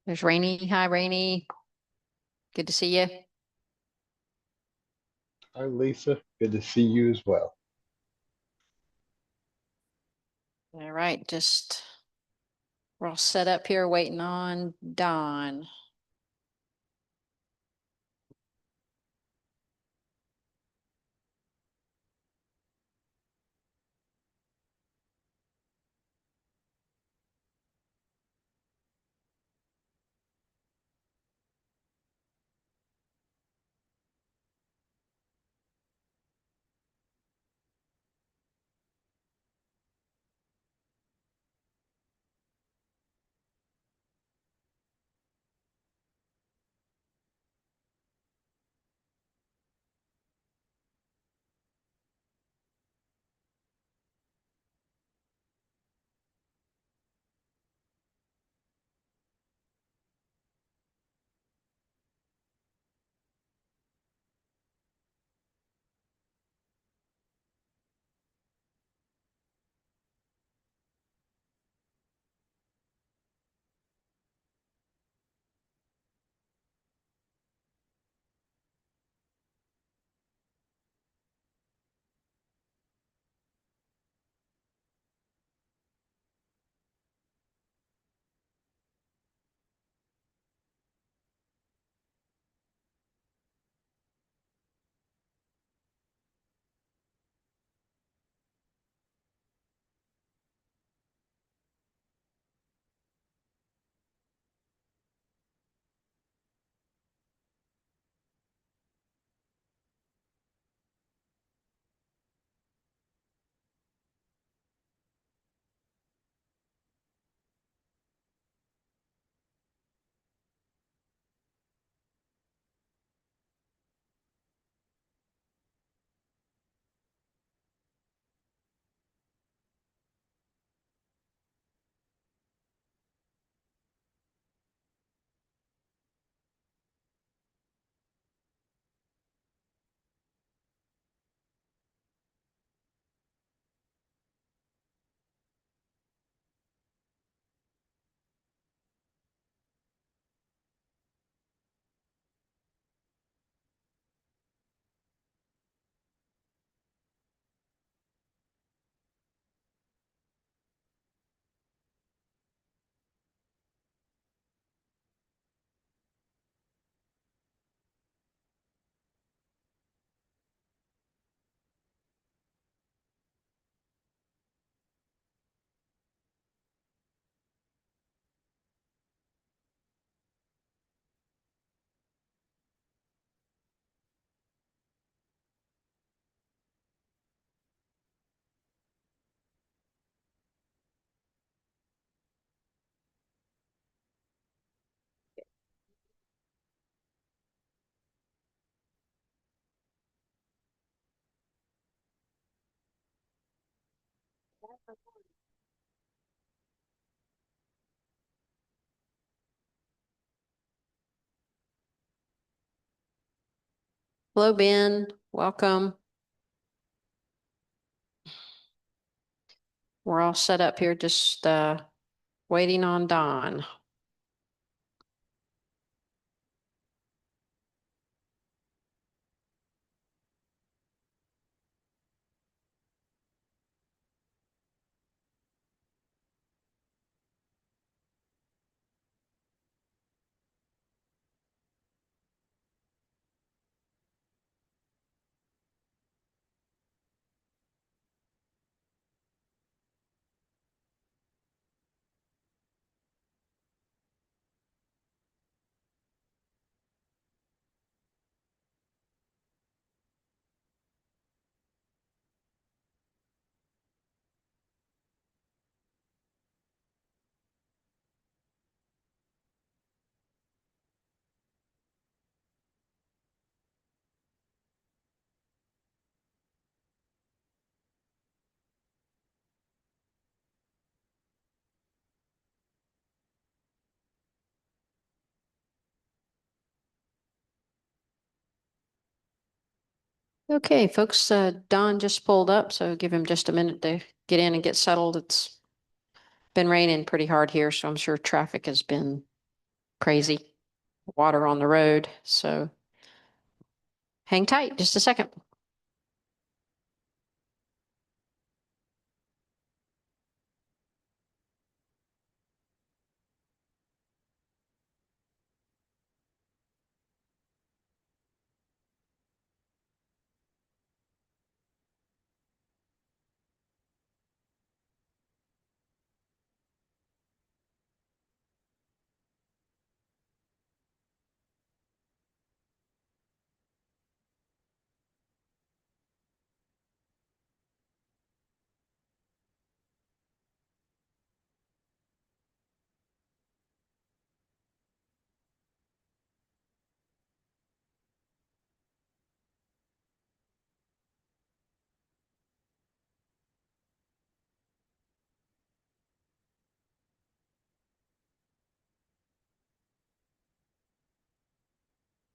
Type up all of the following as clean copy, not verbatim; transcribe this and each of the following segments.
There's Rainy. Hi, Rainy. Good to see you. Hi, Lisa. Good to see you as well. All right, we're all set up here waiting on Don. Hello, Ben. Welcome. We're all set up here, just waiting on Don. Okay, folks, Don just pulled up, so give him just a minute to get in and get settled. It's been raining pretty hard here, so I'm sure traffic has been crazy. Water on the road, so hang tight just a second.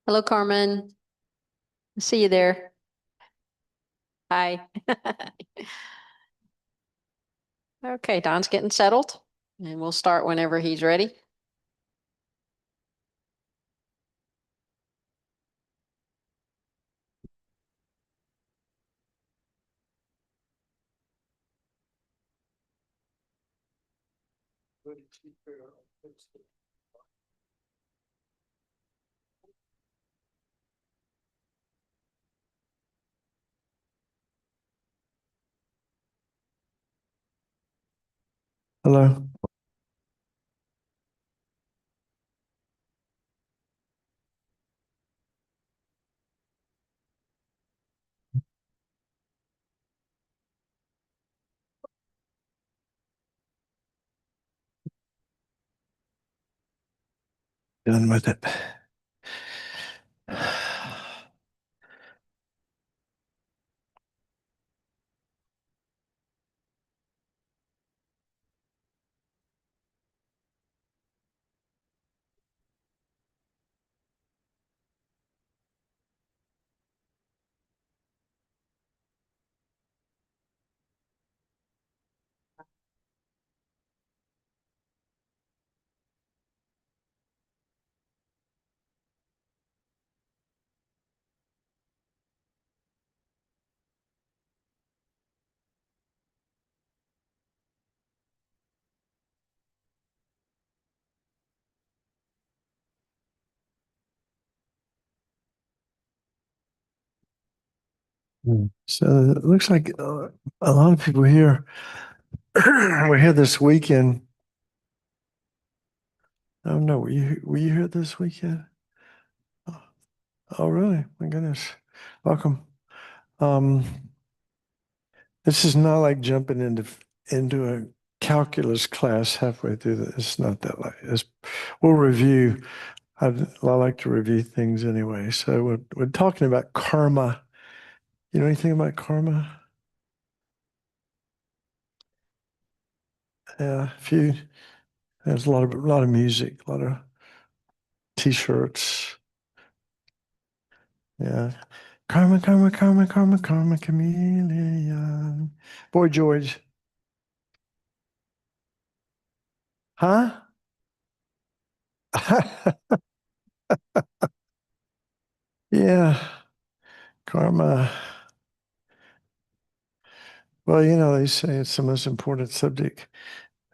Hello, Carmen. See you there. Hi. Okay, Don's getting settled, and we'll start whenever he's ready. Hello. Done with it. So it looks like a lot of people here were here this weekend. Oh no, were you here this weekend? Oh really? My goodness. Welcome. Um, this is not like jumping into a calculus class halfway through this. It's not that like it's, we'll review. I like to review things anyway. So we're talking about karma. You know anything about karma? Yeah, a few. There's a lot of music, a lot of t-shirts. Yeah. Karma, karma, karma, karma, karma, chameleon. Boy George. Huh? Yeah. Karma. Well, they say it's the most important subject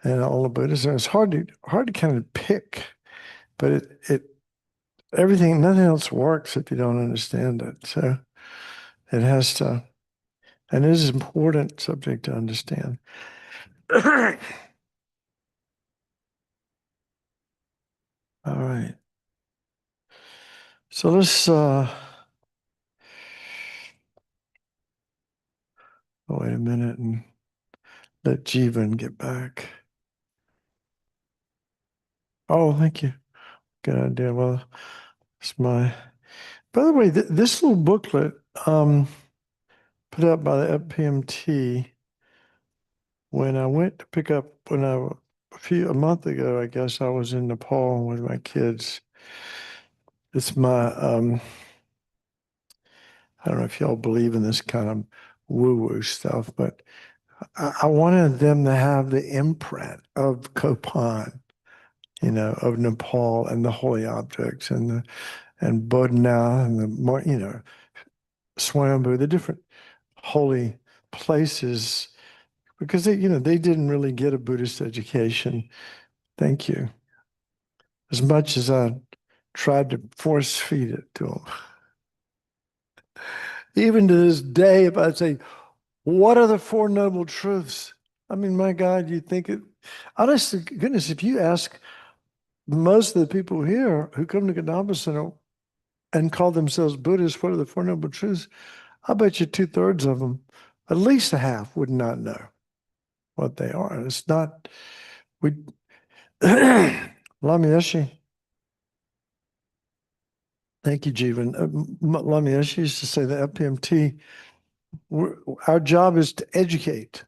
in all of Buddhism. It's hard to kind of pick, but nothing else works if you don't understand it. So it has to, and it is an important subject to understand. All right. So let's wait a minute and let Jeevan get back. Oh, thank you. Good idea. Well, it's my. By the way, this little booklet put out by the FPMT when I went to pick up a month ago, I guess I was in Nepal with my kids. It's my I don't know if y'all believe in this kind of woo-woo stuff, but I wanted them to have the imprint of Copan, of Nepal and the holy objects and Bodhanath and Swayambhu, the different holy places, because they didn't really get a Buddhist education. Thank you. As much as I tried to force feed it to them. Even to this day, if I say, what are the Four Noble Truths? I mean, my God, you think it, honestly, goodness, if you ask most of the people here who come to Kadampa Center and call themselves Buddhists, what are the Four Noble Truths? I bet you 2/3 of them, at least a half, would not know what they are. It's not, we, Lamy thank you, Jeevan. Lamy used to say the FPMT, our job is to educate,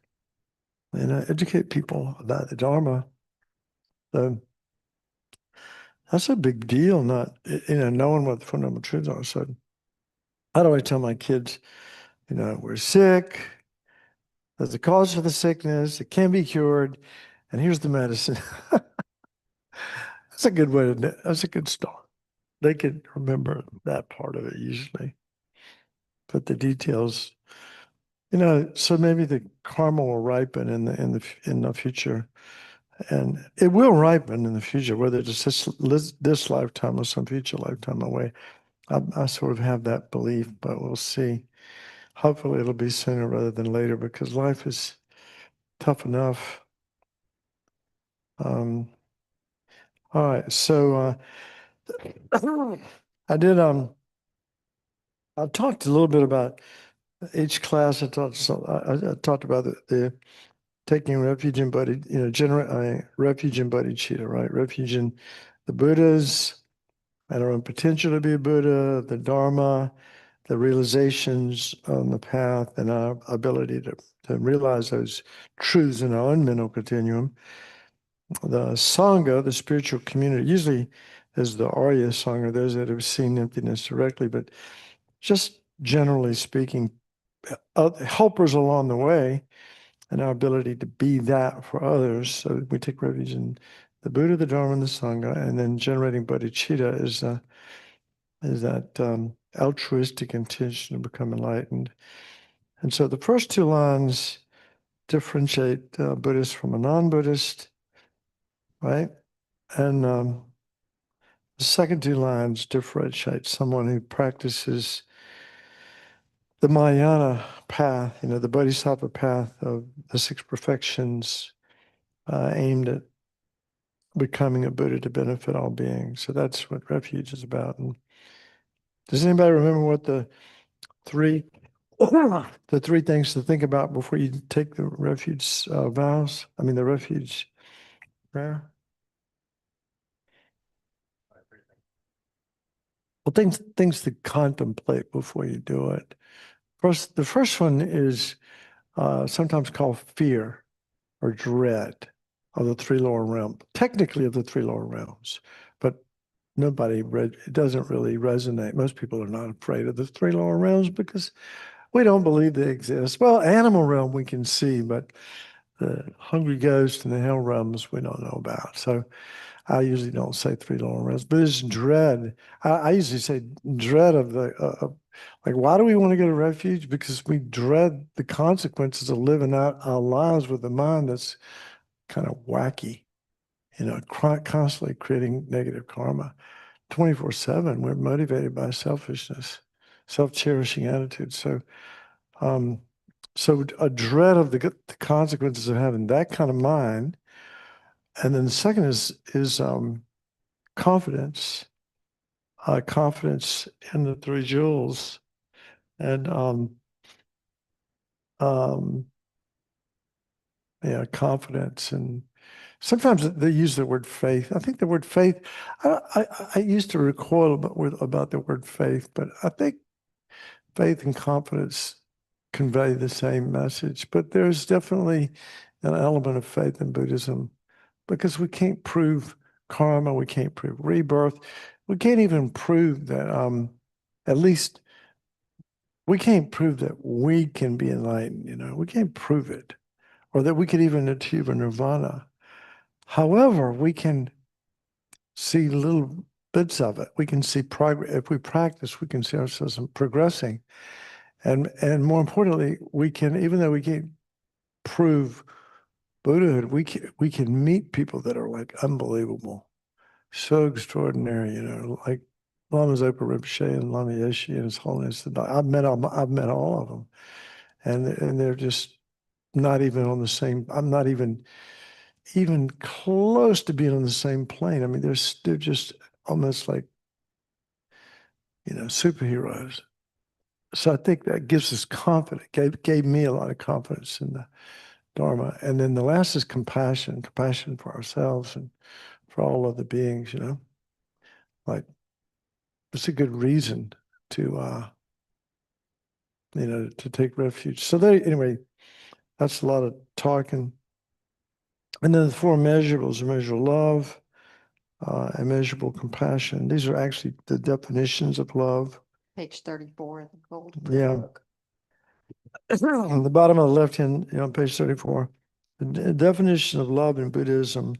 educate people about the Dharma. So that's a big deal, not, knowing what the fundamental truths are. So how do I tell my kids, we're sick, there's a cause for the sickness, it can be cured, and here's the medicine. That's a good way that's a good start. They can remember that part of it usually. But the details, so maybe the karma will ripen in the future. And it will ripen in the future, whether it's this lifetime or some future lifetime away. I sort of have that belief, but we'll see. Hopefully it'll be sooner rather than later, because life is tough enough. All right, so I did I talked a little bit about each class. I talked about the taking refuge in refuge in bodhicitta, right? Refuge in the Buddhas and our own potential to be a Buddha, the Dharma, the realizations on the path, and our ability to realize those truths in our own mental continuum. The Sangha, the spiritual community, usually is the Arya Sangha, those that have seen emptiness directly, but just generally speaking, helpers along the way, and our ability to be that for others. So we take refuge in the Buddha, the Dharma, and the Sangha, and then generating bodhicitta is that altruistic intention to become enlightened. And so the first two lines differentiate Buddhist from a non-Buddhist, right? And the second two lines differentiate someone who practices the Mahayana path, the Bodhisattva path of the six perfections, aimed at becoming a Buddha to benefit all beings. So that's what refuge is about. And does anybody remember what the three things to think about before you take the refuge vows? I mean, the refuge prayer? Well, things to contemplate before you do it. First, the first one is sometimes called fear or dread of the three lower realms, technically of the three lower realms, but it doesn't really resonate. Most people are not afraid of the three lower realms because we don't believe they exist. Well, animal realm we can see, but the hungry ghost and the hell realms we don't know about. So I usually don't say three lower realms, but it's dread. I usually say dread of like, why do we want to go to refuge? Because we dread the consequences of living out our lives with a mind that's kind of wacky, constantly creating negative karma. 24/7, we're motivated by selfishness, self-cherishing attitude. So a dread of the consequences of having that kind of mind. And then the second is confidence, confidence in the three jewels, and confidence. And sometimes they use the word faith. I think the word faith, I used to recoil about the word faith, but I think faith and confidence convey the same message. But there's definitely an element of faith in Buddhism, because we can't prove karma, we can't prove rebirth, we can't even prove that, at least we can't prove that we can be enlightened, we can't prove it, or that we could even achieve a nirvana. However, we can see little bits of it. We can see progress. If we practice, we can see ourselves progressing. And more importantly, we can, even though we can't prove Buddhahood, we can meet people that are like unbelievable, so extraordinary, like Lama Zopa Rinpoche and Lama Yeshe and His Holiness the Dalai. I've met all of them, and they're just not even on the same. I'm not even close to being on the same plane. I mean, they're just almost like superheroes. So I think that gives us confidence. Gave me a lot of confidence in the Dharma. And then the last is compassion for ourselves and for all other beings. Like it's a good reason to to take refuge. So anyway, that's a lot of talking. And then the four measurables: immeasurable love, immeasurable compassion. These are actually the definitions of love. Page 34 of the gold. Yeah. book. On the bottom of the left hand, page 34, the definition of love in Buddhism,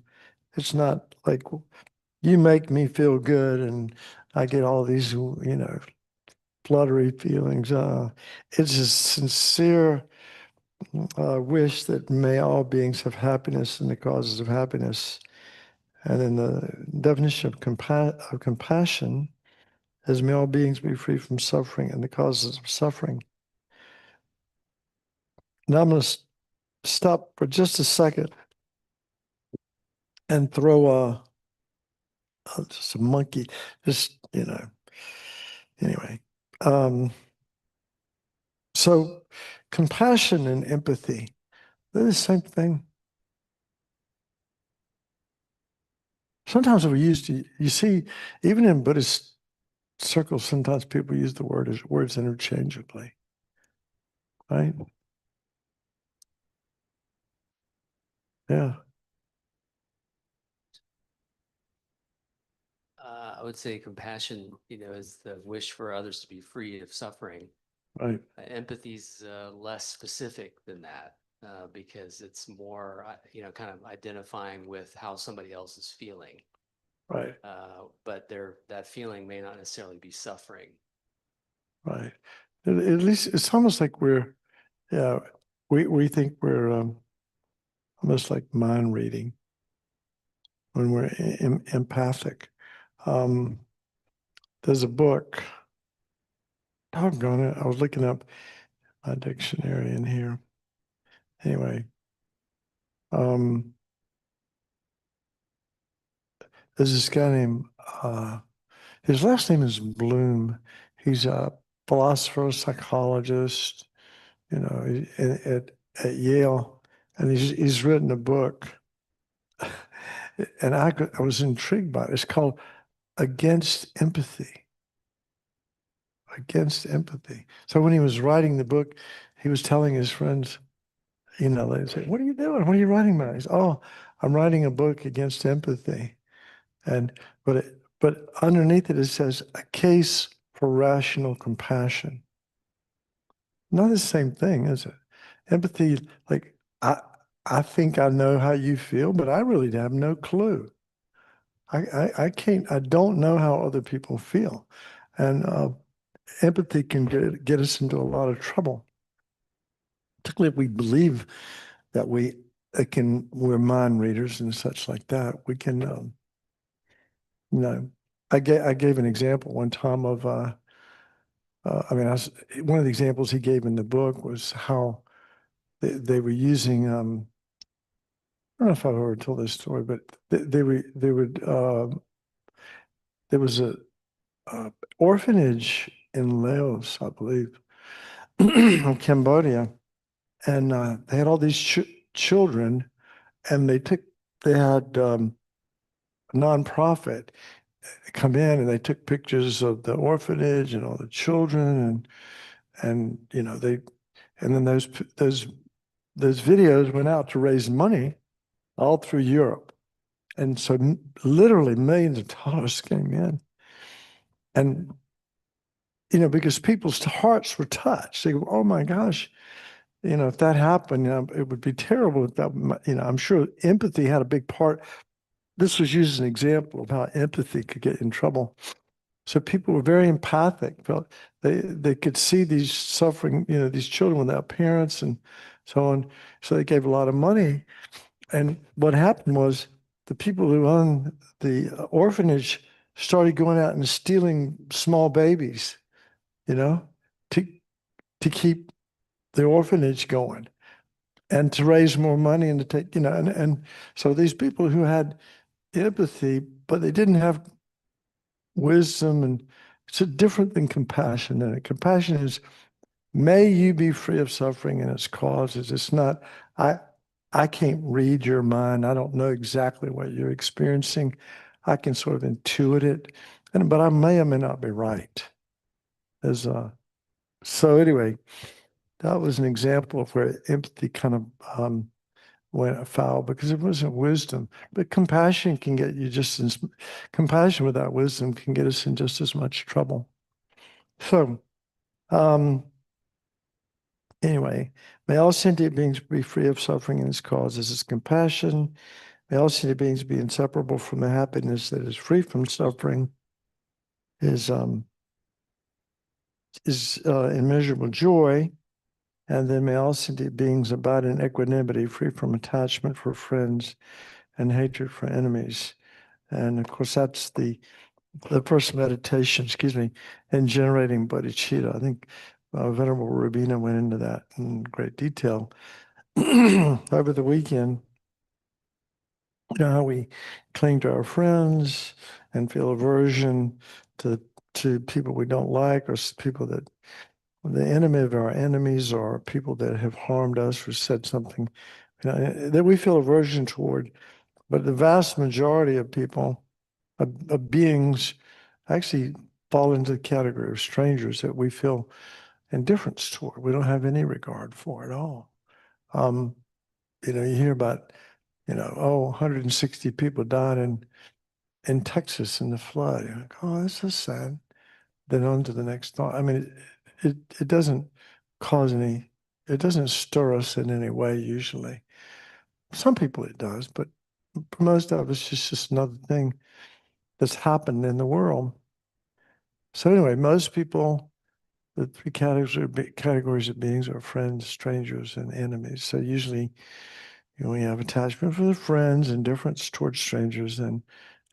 it's not like you make me feel good and I get all these, fluttery feelings. It's a sincere wish that may all beings have happiness and the causes of happiness. And then the definition of compassion is may all beings be free from suffering and the causes of suffering. Now I'm going to stop for just a second and throw just a monkey, anyway. So compassion and empathy, they're the same thing. Sometimes we you see, even in Buddhist circles, sometimes people use the words interchangeably, right? Yeah, I would say compassion, is the wish for others to be free of suffering. right, Empathy's less specific than that because it's more, kind of identifying with how somebody else is feeling. right, But that feeling may not necessarily be suffering. right. At least it's almost like we think we're almost like mind reading when we're empathic. There's a book. Doggone it! I was looking up my dictionary in here. Anyway, there's this guy named his last name is Bloom. He's a philosopher, psychologist, at Yale, and he's written a book, and I was intrigued by it. It's called Against Empathy. Against Empathy. So when he was writing the book, he was telling his friends, they say, "What are you doing? What are you writing about?" He said, "Oh, I'm writing a book against empathy." But underneath it says a case for rational compassion. Not the same thing, is it? Empathy, like I think I know how you feel, but I really have no clue. I can't. I don't know how other people feel, and empathy can get us into a lot of trouble, particularly if we believe that we're mind readers and such like that. We can, I gave an example one time of one of the examples he gave in the book was how they were using I don't know if I've ever told this story, but they would there was a orphanage in Laos, I believe, in Cambodia, and they had all these children, and they had a nonprofit come in and they took pictures of the orphanage and all the children and then those videos went out to raise money all through Europe. And so literally millions of dollars came in. And, because people's hearts were touched. They go, oh my gosh, if that happened, it would be terrible if that, I'm sure empathy had a big part this was used as an example of how empathy could get you in trouble. So people were very empathic. Felt they could see these suffering, these children without parents and so on. So they gave a lot of money. And what happened was the people who owned the orphanage started going out and stealing small babies, to keep the orphanage going and to raise more money and to take, and so these people who had empathy, but they didn't have wisdom, and it's different than compassion. And compassion is, may you be free of suffering and its causes. It's not, I can't read your mind. I don't know exactly what you're experiencing. I can sort of intuit it, but I may or may not be right. So anyway, that was an example of where empathy kind of went afoul because it wasn't wisdom. But compassion can get you compassion without wisdom can get us in just as much trouble. So, anyway, may all sentient beings be free of suffering and its causes. Is compassion. May all sentient beings be inseparable from the happiness that is free from suffering. Is immeasurable joy. And then may all sentient beings abide in equanimity, free from attachment for friends and hatred for enemies. And of course, that's the first meditation, in generating bodhicitta. I think Venerable Rubina went into that in great detail over the weekend. How we cling to our friends and feel aversion to people we don't like, or people that the enemy of our enemies, or people that have harmed us or said something that we feel aversion toward. But the vast majority of people, of beings, actually fall into the category of strangers that we feel indifference toward. We don't have any regard for at all. You hear about, 160 people died in Texas in the flood. You're like, oh, that's so sad. Then on to the next thought. I mean, it doesn't it doesn't stir us in any way usually. Some people it does, but for most of us, it's just another thing that's happened in the world. So anyway, most people, the three categories of beings are friends, strangers, and enemies. So usually, we have attachment for the friends, indifference towards strangers, and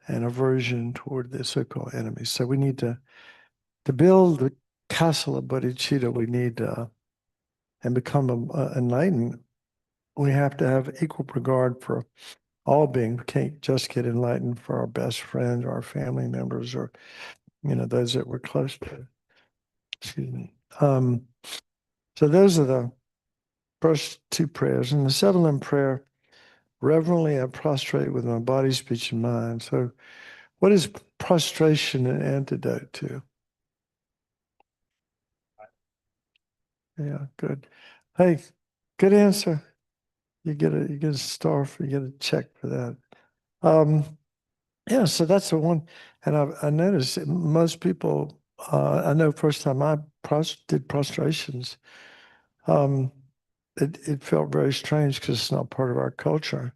aversion toward the so-called enemies. So we need to build the castle of bodhicitta. We need and become enlightened. We have to have equal regard for all beings. We can't just get enlightened for our best friends, or our family members, or those that we're close to. Excuse me. So those are the first two prayers. And the settlement prayer, reverently I prostrate with my body, speech, and mind. So what is prostration an antidote to? Yeah, good. Hey, good answer. You get a star you get a check for that. Yeah, so that's the one. And I noticed that most people, I know first time I did prostrations, it felt very strange because it's not part of our culture.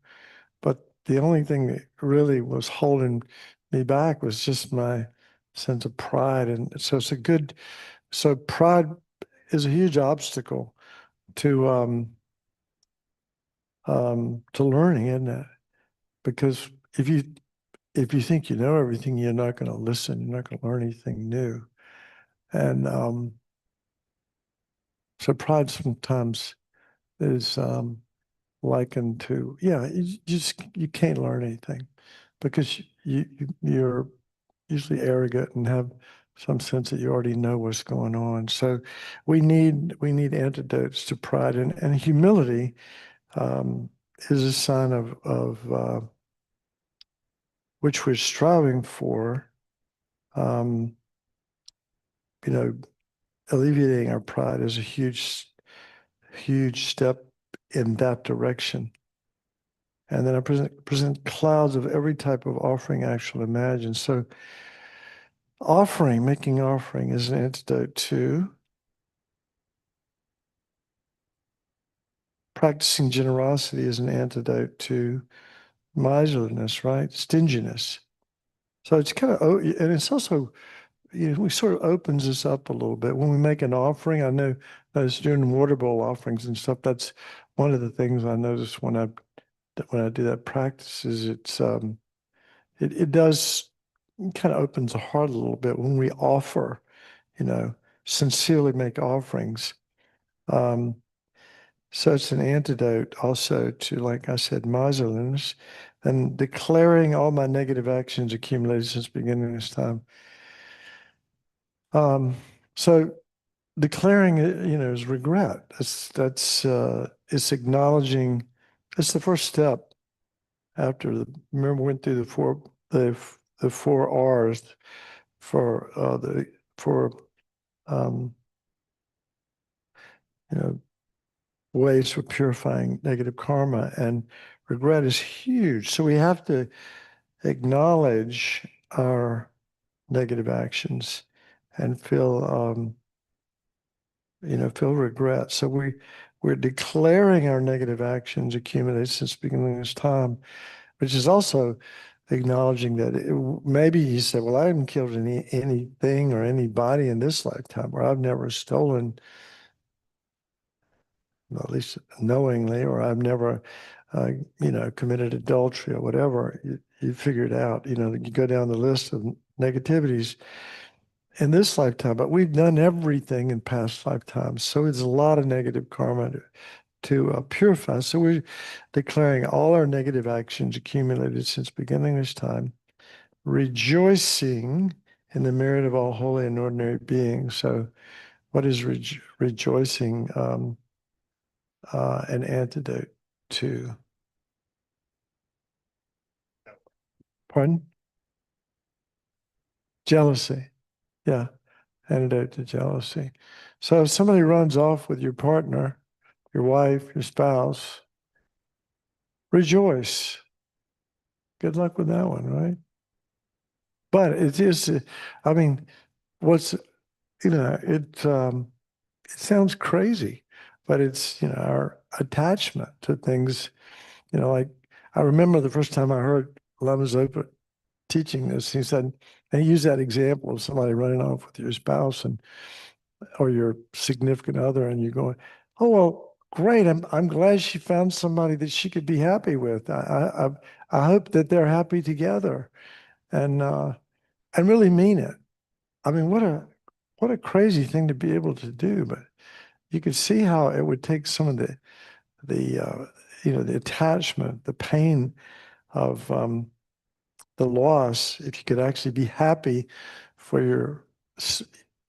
But the only thing that really was holding me back was just my sense of pride. And so so pride is a huge obstacle to learning, isn't it? Because if you think you know everything, you're not going to listen. You're not going to learn anything new. And so pride sometimes is likened to, you can't learn anything because you're usually arrogant and have some sense that you already know what's going on. So we need antidotes to pride, and humility is a sign of which we're striving for. You know, alleviating our pride is a huge step in that direction. And then I present clouds of every type of offering actual imagine. So making offering is an antidote to practicing generosity, is an antidote to miserliness, right? Stinginess. So it's kind of, and it's also, we sort of opens us up a little bit when we make an offering. I know those doing water bowl offerings and stuff. That's one of the things I notice when I do that practice is it does kind of opens the heart a little bit when we offer, sincerely make offerings. So it's an antidote also to, like I said, miserliness and declaring all my negative actions accumulated since beginning this time. So declaring it, is regret. It's acknowledging. It's the first step after remember we went through the four R's for um, ways for purifying negative karma, and regret is huge. So we have to acknowledge our negative actions and feel regret. So we're declaring our negative actions accumulated since the beginning of this time, which is also acknowledging that maybe he said, well, I haven't killed anything or anybody in this lifetime, or I've never stolen, at least knowingly, or I've never, committed adultery or whatever. You figure it out, you go down the list of negativities in this lifetime, but we've done everything in past lifetimes. So it's a lot of negative karma to purify. So we're declaring all our negative actions accumulated since beginning this time, rejoicing in the merit of all holy and ordinary beings. So what is rejoicing? An antidote to, pardon? Jealousy. Yeah, antidote to jealousy. So if somebody runs off with your partner, your wife, your spouse, rejoice. Good luck with that one, right? But it is, I mean, it sounds crazy, but it's, our attachment to things, like I remember the first time I heard Lama Zopa teaching this, he said, and he used that example of somebody running off with your spouse or your significant other, and you're going, oh, well, great. I'm glad she found somebody that she could be happy with. I hope that they're happy together, and really mean it. I mean, what a crazy thing to be able to do. But you could see how it would take some of the the attachment, the pain of the loss, if you could actually be happy for your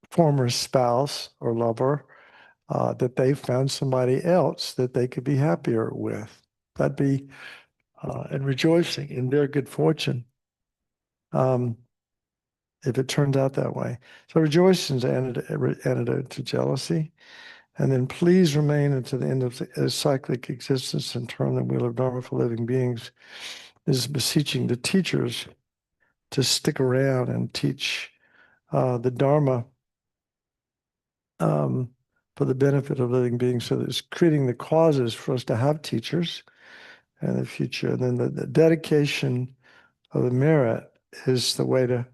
former spouse or lover, that they found somebody else that they could be happier with. That'd be, and rejoicing in their good fortune, if it turns out that way. So rejoicing is an antidote to jealousy. And then please remain until the end of the cyclic existence and turn the wheel of Dharma for living beings. This is beseeching the teachers to stick around and teach the Dharma for the benefit of living beings. So it's creating the causes for us to have teachers in the future. And then the dedication of the merit is the way to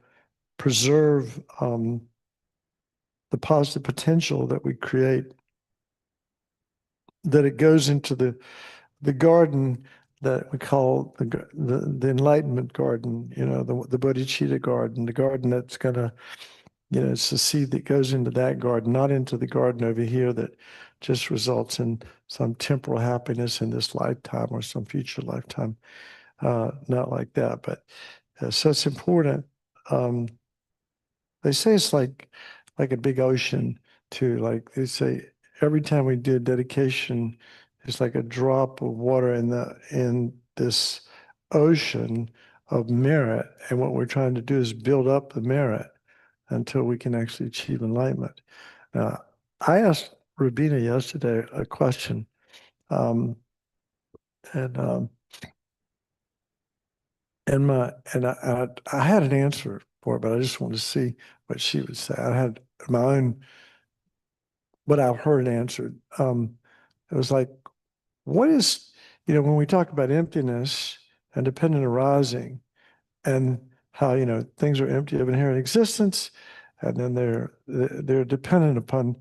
preserve the positive potential that we create, that it goes into the garden that we call the enlightenment garden, the bodhicitta garden, the garden that's going to, it's the seed that goes into that garden, not into the garden over here that just results in some temporal happiness in this lifetime or some future lifetime. Not like that, but so it's important. They say it's like a big ocean too. Like they say, every time we do a dedication, it's like a drop of water in this ocean of merit. And what we're trying to do is build up the merit until we can actually achieve enlightenment. Now, I asked Rubina yesterday a question, um, and I had an answer for it, but I just wanted to see what she would say. I had my own, what I've heard answered. It was like, what is, when we talk about emptiness and dependent arising, and how, things are empty of inherent existence, and then they're dependent upon,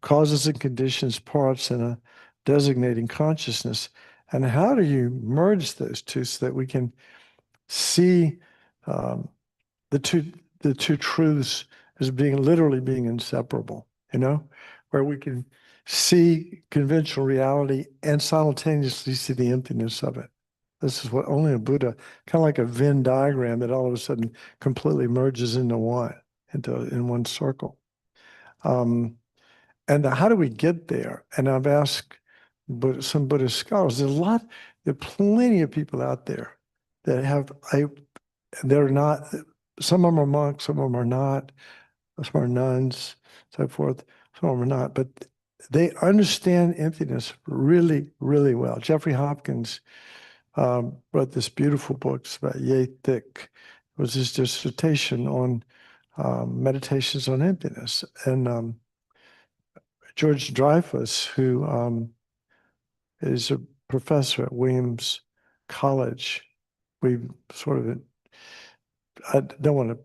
causes and conditions, parts in a designating consciousness. And how do you merge those two so that we can see um, the two truths as literally being inseparable, where we can see conventional reality and simultaneously see the emptiness of it. This is what only a Buddha, kind of like a Venn diagram that all of a sudden completely merges into in one circle. And how do we get there? And I've asked some Buddhist scholars. There are plenty of people out there that they're not, some of them are monks, some of them are not, some are nuns, so forth, some of them are not, but they understand emptiness really, really well. Jeffrey Hopkins wrote this beautiful book. It's about yay thick. It was his dissertation on meditations on emptiness. And George Dreyfus, who is a professor at Williams College, we sort of, I don't want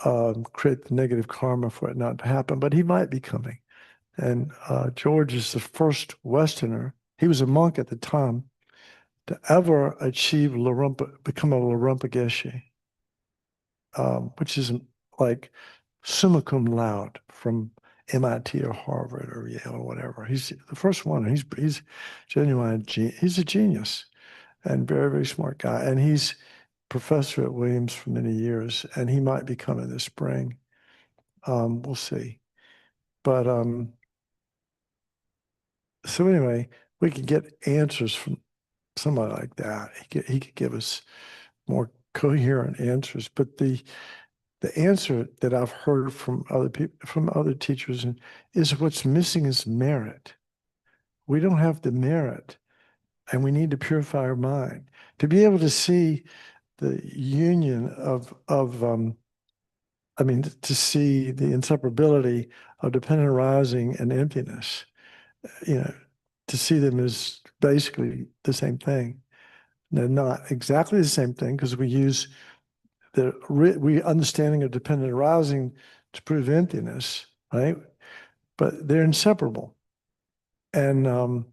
to create the negative karma for it not to happen, but he might be coming. And George is the first Westerner. He was a monk at the time to ever achieve become a Larumpa Geshe, which is like summa cum laude from MIT or Harvard or Yale or whatever. He's the first one. He's genuine. He's a genius and very, very smart guy. And he's professor at Williams for many years, and he might be coming this spring. We'll see. But so anyway, we could get answers from somebody like that. He could give us more coherent answers. But the answer that I've heard from other people, from other teachers, is what's missing is merit. We don't have the merit, and we need to purify our mind to be able to see the union to see the inseparability of dependent arising and emptiness, to see them as basically the same thing. They're not exactly the same thing because we use we understanding of dependent arising to prove emptiness, right? But they're inseparable. And am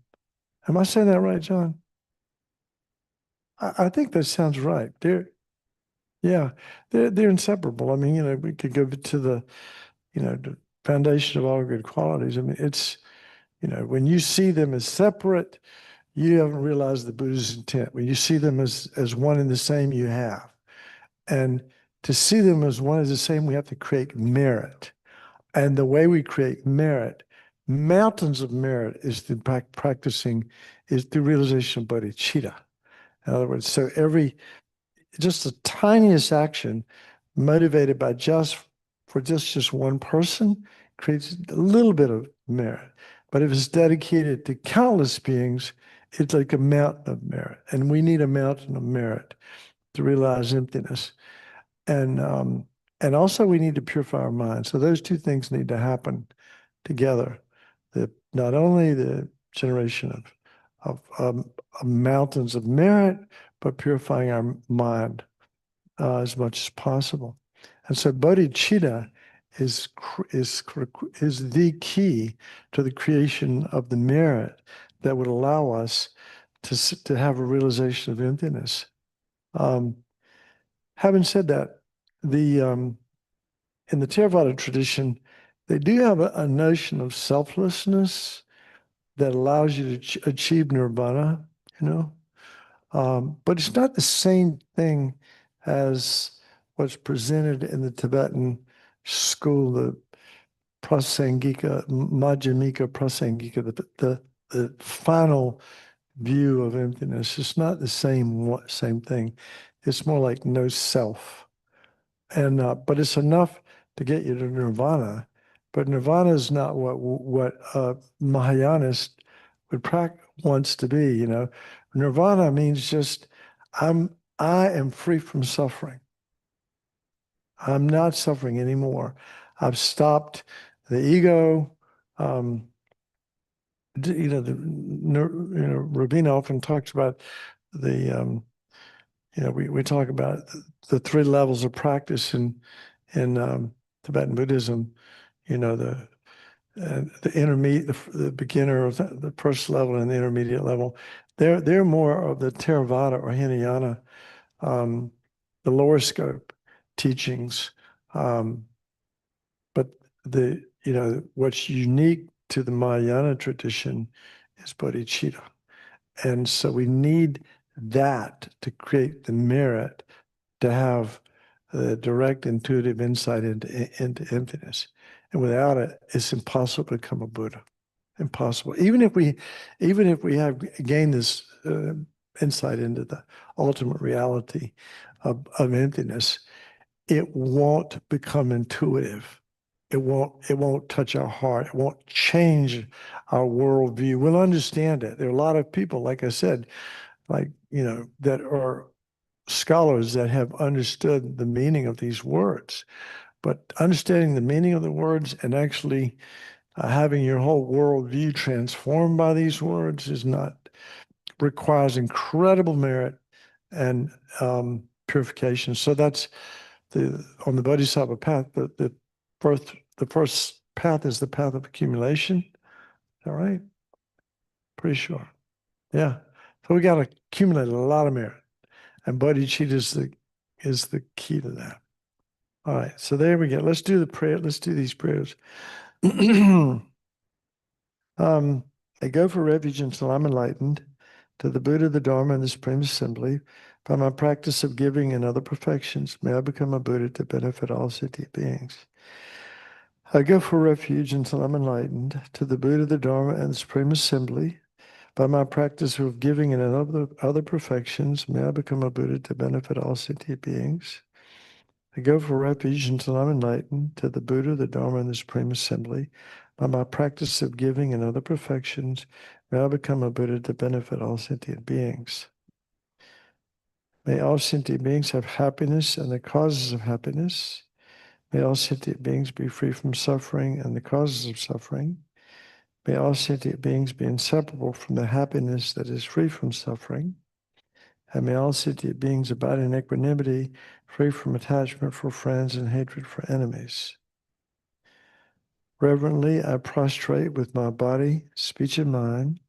I saying that right, John? I think that sounds right. They're inseparable. I mean, we could go to the foundation of all good qualities. I mean, it's, when you see them as separate, you haven't realized the Buddha's intent. When you see them as one and the same, you have. And to see them as one and the same, we have to create merit. And the way we create merit, mountains of merit, is through is through realization of bodhicitta. In other words, so just the tiniest action motivated by just one person creates a little bit of merit. But if it's dedicated to countless beings, it's like a mountain of merit. And we need a mountain of merit to realize emptiness. And also we need to purify our mind. So those two things need to happen together. Not only the generation of mountains of merit, but purifying our mind as much as possible. And so bodhicitta is the key to the creation of the merit that would allow us to have a realization of emptiness. Having said that, in the Theravada tradition, they do have a notion of selflessness that allows you to achieve nirvana, but it's not the same thing as what's presented in the Tibetan school, the Prasangika, Madhyamika Prasangika, the final view of emptiness. It's not the same thing. It's more like no self. And but it's enough to get you to nirvana. But nirvana is not what Mahayanist wants to be. Nirvana means just I am free from suffering. I'm not suffering anymore. I've stopped the ego. Rabina often talks about the we talk about the three levels of practice in Tibetan Buddhism, the intermediate, the beginner, the first level and the intermediate level. They're more of the Theravada or Hinayana, the lower scope teachings. But what's unique to the Mahayana tradition is bodhicitta. And so we need that to create the merit to have the direct intuitive insight into emptiness. And without it, it's impossible to become a Buddha. Impossible. Even if we have gained this insight into the ultimate reality of emptiness, it won't become intuitive. It won't touch our heart. It won't change our worldview. We'll understand it. There are a lot of people, like I said, that are scholars that have understood the meaning of these words. But understanding the meaning of the words and actually having your whole worldview transformed by these words requires incredible merit and purification. So that's on the Bodhisattva path. The first path is the path of accumulation. All right, pretty sure. Yeah. So we got to accumulate a lot of merit, and bodhicitta is the key to that. All right. So there we go. Let's do the prayer. Let's do these prayers. I go for refuge until I'm enlightened, to the Buddha, the Dharma, and the Supreme Assembly. By my practice of giving and other perfections, may I become a Buddha to benefit all sentient beings. I go for refuge until I'm enlightened, to the Buddha, the Dharma, and the Supreme Assembly. By my practice of giving and other perfections, may I become a Buddha to benefit all sentient beings. I go for refuge until I'm enlightened, to the Buddha, the Dharma, and the Supreme Assembly. By my practice of giving and other perfections, may I become a Buddha to benefit all sentient beings. May all sentient beings have happiness and the causes of happiness. May all sentient beings be free from suffering and the causes of suffering. May all sentient beings be inseparable from the happiness that is free from suffering. And may all sentient beings abide in equanimity, free from attachment for friends and hatred for enemies. Reverently, I prostrate with my body, speech, and mind,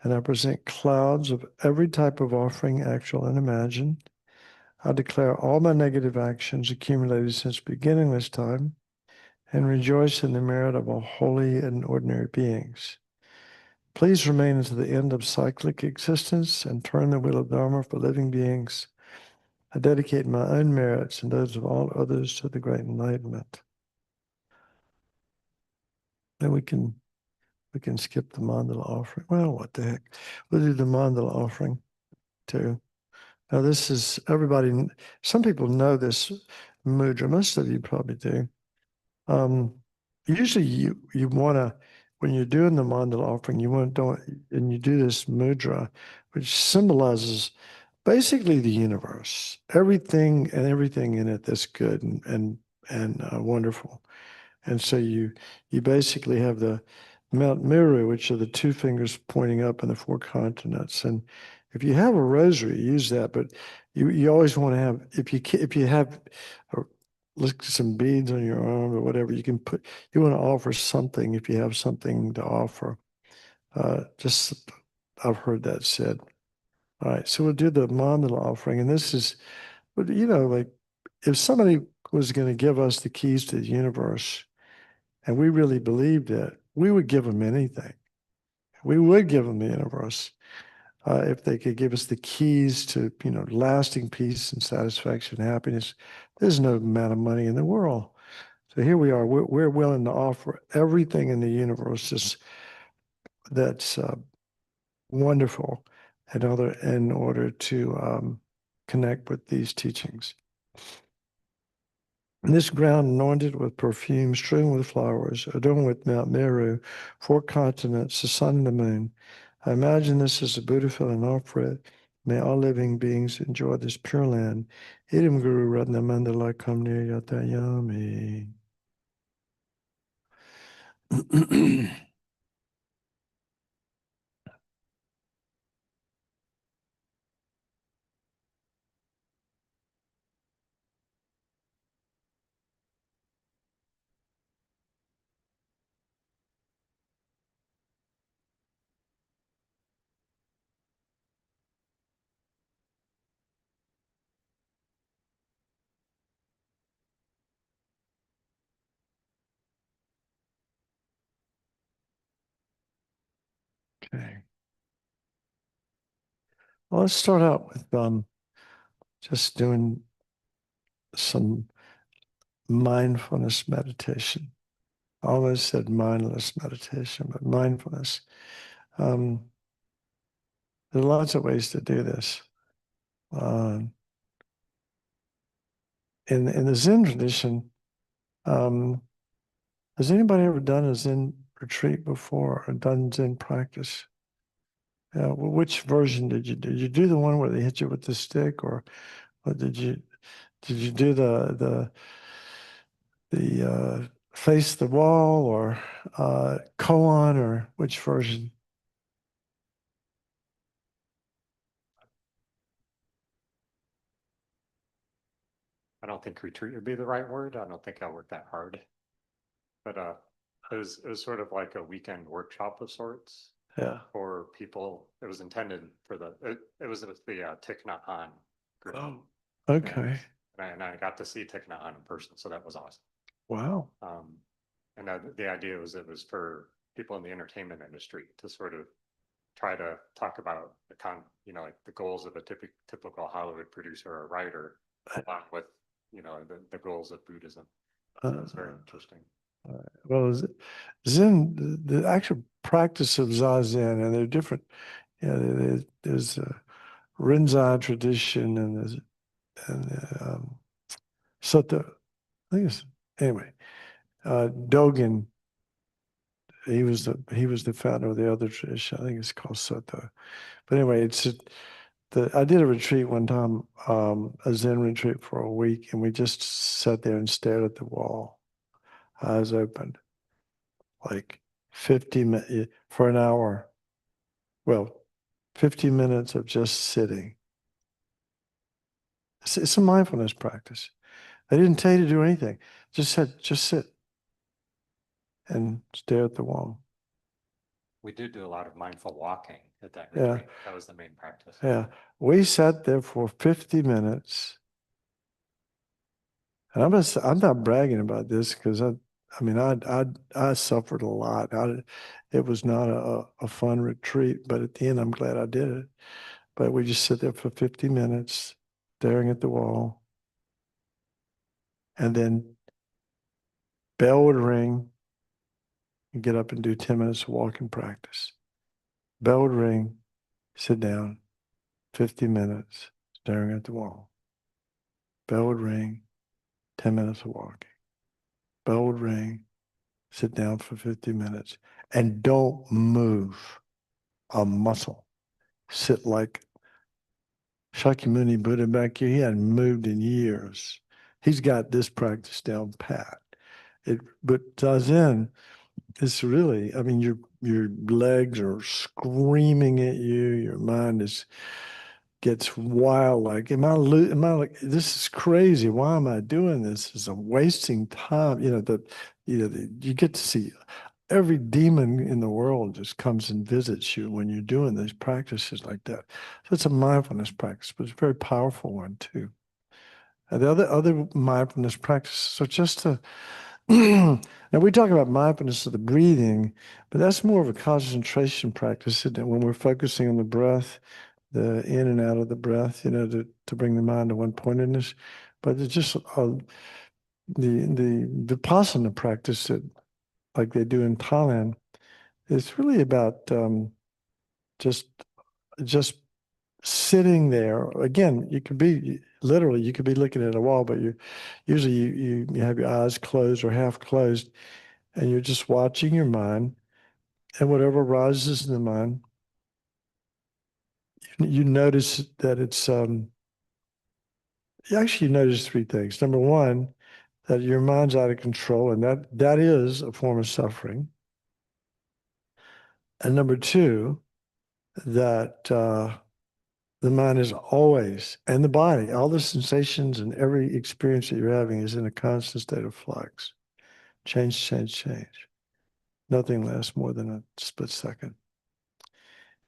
and I present clouds of every type of offering, actual and imagined. I declare all my negative actions accumulated since beginning this time, and rejoice in the merit of all holy and ordinary beings. Please remain until the end of cyclic existence and turn the wheel of Dharma for living beings. I dedicate my own merits and those of all others to the great enlightenment. Then we can skip the mandala offering. Well, what the heck? We'll do the mandala offering too. Now this is some people know this mudra. Most of you probably do. Usually you want to, when you're doing the mandala offering, and you do this mudra, which symbolizes basically the universe, everything in it that's good and wonderful. And so you basically have the Mount Meru, which are the two fingers pointing up in the four continents. And if you have a rosary, use that. But you always want to have, if you have some beads on your arm or whatever, you want to offer something if you have something to offer. I've heard that said. All right, so we'll do the mandala offering. And this is, like if somebody was going to give us the keys to the universe, and we really believed it, we would give them anything. We would give them the universe if they could give us the keys to, lasting peace and satisfaction and happiness. There's no amount of money in the world. So here we are. We're willing to offer everything in the universe that's wonderful in order to connect with these teachings. And this ground anointed with perfume, strewn with flowers, adorned with Mount Meru, four continents, the sun and the moon. I imagine this as a Buddha fill and offer it. May all living beings enjoy this pure land. Idam Guru Ratna Mandala Kamni Yatayami. Okay. Well, let's start out with just doing some mindfulness meditation. I almost said mindless meditation, but mindfulness. There are lots of ways to do this. In the Zen tradition, has anybody ever done a Zen retreat before or done Zen practice? Which version did you do? Did you do the one where they hit you with the stick, or did you do the face the wall, or koan, or which version? I don't think retreat would be the right word. I don't think I worked that hard. But it was sort of like a weekend workshop of sorts Yeah. for people. It was intended for it was with the Thich Nhat Hanh group. Oh, okay. And I got to see Thich Nhat Hanh in person, so that was awesome. Wow. And the idea was it was for people in the entertainment industry to sort of try to talk about like the goals of a typical Hollywood producer or writer, along with the goals of Buddhism. So it's very interesting. Well, Zen, the actual practice of Zazen, and they're different. There's a Rinzai tradition, and there's Sutta. I think it's anyway. Dogen, he was the founder of the other tradition. I think it's called Sutta. But anyway, I did a retreat one time, a Zen retreat for a week, and we just sat there and stared at the wall, eyes open, like 50 minutes for an hour. Well, 50 minutes of just sitting. It's a mindfulness practice. They didn't tell you to do anything. Just said, just sit and stare at the wall. We did do a lot of mindful walking at that Yeah. retreat. That was the main practice. Yeah. We sat there for 50 minutes. And I'm not bragging about this because I suffered a lot. It was not a fun retreat, but at the end, I'm glad I did it. But we just sit there for 50 minutes, staring at the wall. And then bell would ring, and get up and do 10 minutes of walking practice. Bell would ring, sit down, 50 minutes, staring at the wall. Bell would ring, 10 minutes of walking. Bell would ring, sit down for 50 minutes, and don't move a muscle. Sit like Shakyamuni Buddha back here. He hadn't moved in years. He's got this practice down pat. But Zazen, it's really, your legs are screaming at you. Your mind gets wild. Like, am I like, this is crazy. Why am I doing this? It's a wasting time. You get to see every demon in the world just comes and visits you when you're doing these practices like that. So it's a mindfulness practice, but it's a very powerful one too. And the other mindfulness practices are just to now we talk about mindfulness of the breathing, but that's more of a concentration practice, isn't it? When we're focusing on the breath, the in and out of the breath, to bring the mind to one pointedness. But it's just the Vipassana practice that, like they do in Thailand, it's really about just sitting there. Again, you could be looking at a wall, but you have your eyes closed or half closed, and you're just watching your mind, and whatever arises in the mind, you notice that it's you notice three things. Number one, that your mind's out of control, and that is a form of suffering. And number two, that the mind is always, and the body, all the sensations and every experience that you're having is in a constant state of flux. Change, change, change. Nothing lasts more than a split second.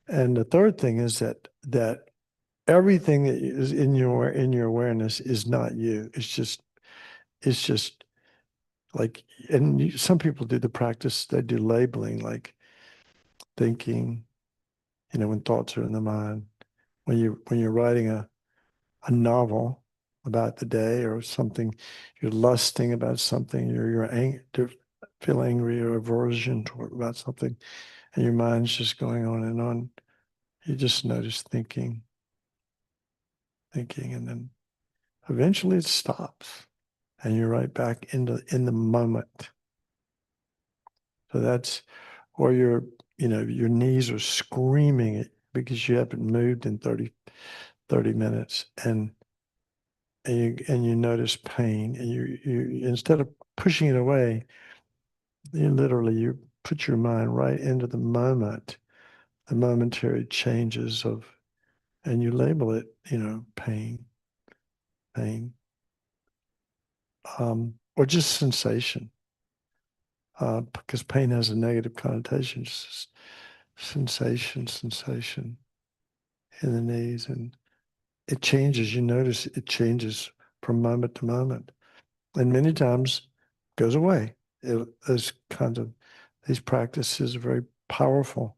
And the third thing is that everything that is in your awareness is not you. It's just like, and some people do the practice, they do labeling, like thinking, when thoughts are in the mind. When you're writing a novel about the day or something, you're lusting about something, you're feel angry or aversion about something, and your mind's just going on and on. You just notice thinking, and then eventually it stops, and you're right back in the moment. So that's, or your knees are screaming it because you haven't moved in 30 minutes, and you notice pain, and you instead of pushing it away, you put your mind right into the moment, the momentary changes and you label it, pain, or just sensation, because pain has a negative connotation, just sensation in the knees, and it changes. You notice it changes from moment to moment, and many times goes away. These practices are very powerful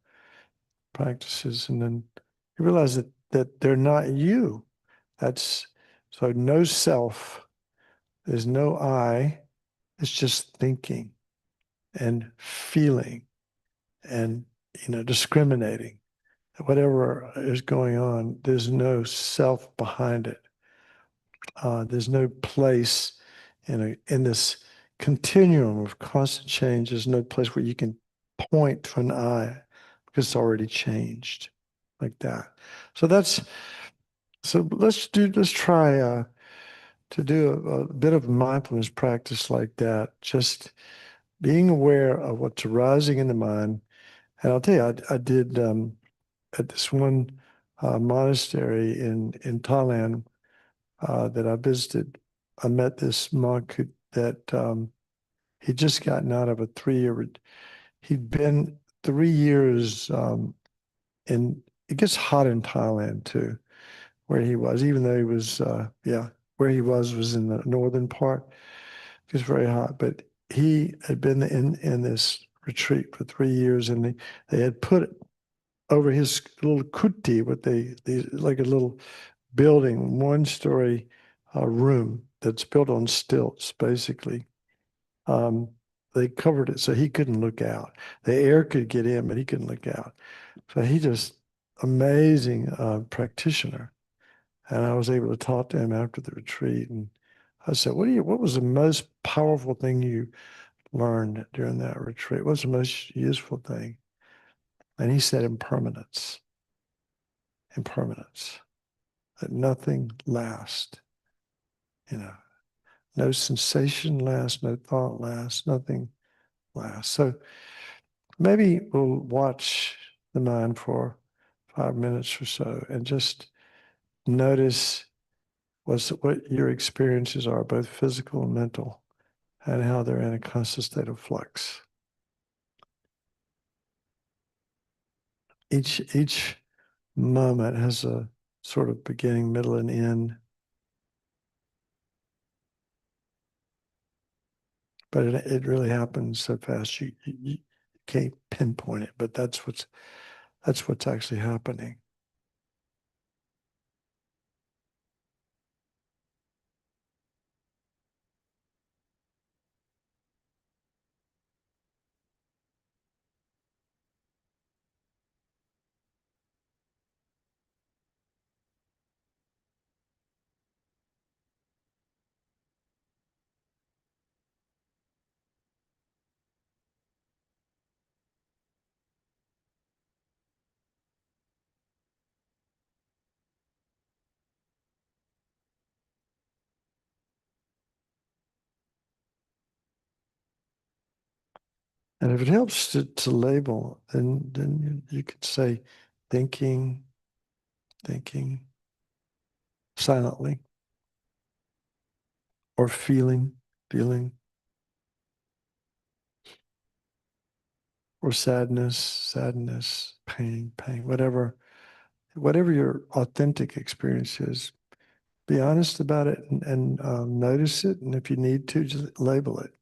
practices, and then you realize that they're not you. That's so no self. There's no I. It's just thinking and feeling and discriminating. Whatever is going on, there's no self behind it. There's no place in this continuum of constant change. There's no place where you can point to an I because it's already changed like that. So let's try to do a bit of mindfulness practice like that. Just being aware of what's arising in the mind. And I'll tell you, I did at this one monastery in Thailand that I visited. I met this monk that he'd just gotten out of a 3-year. He'd been 3 years in. It gets hot in Thailand too, where he was. Even though he was, where he was in the northern part. It was very hot, but he had been in this retreat for 3 years, and they had put over his little kuti, like a little building, 1-story room that's built on stilts, basically. They covered it so he couldn't look out. The air could get in, but he couldn't look out. So he just amazing practitioner. And I was able to talk to him after the retreat, and I said, "What was the most powerful thing you learned during that retreat? What's the most useful thing?" And he said, impermanence, that nothing lasts, no sensation lasts, no thought lasts, nothing lasts. So maybe we'll watch the mind for 5 minutes or so and just notice what your experiences are, both physical and mental, and how they're in a constant state of flux. Each moment has a sort of beginning, middle, and end. But it really happens so fast you can't pinpoint it. But that's what's actually happening. And if it helps to label, then you could say thinking silently, or feeling, or sadness, pain, whatever your authentic experience is. Be honest about it and notice it. And if you need to, just label it.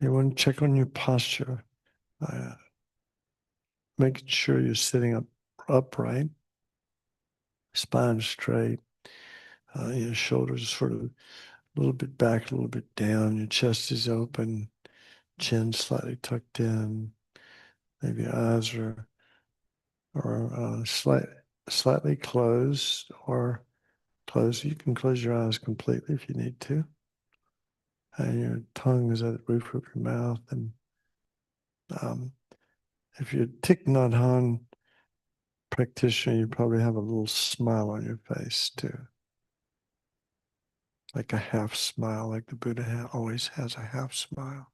You want to check on your posture. Making sure you're sitting upright, spine straight, your shoulders sort of a little bit back, a little bit down. Your chest is open, chin slightly tucked in. Maybe your eyes are slightly closed or closed. You can close your eyes completely if you need to. And your tongue is at the roof of your mouth. And if you're Thich Nhat Hanh practitioner, you probably have a little smile on your face too. Like a half smile, like the Buddha always has a half smile.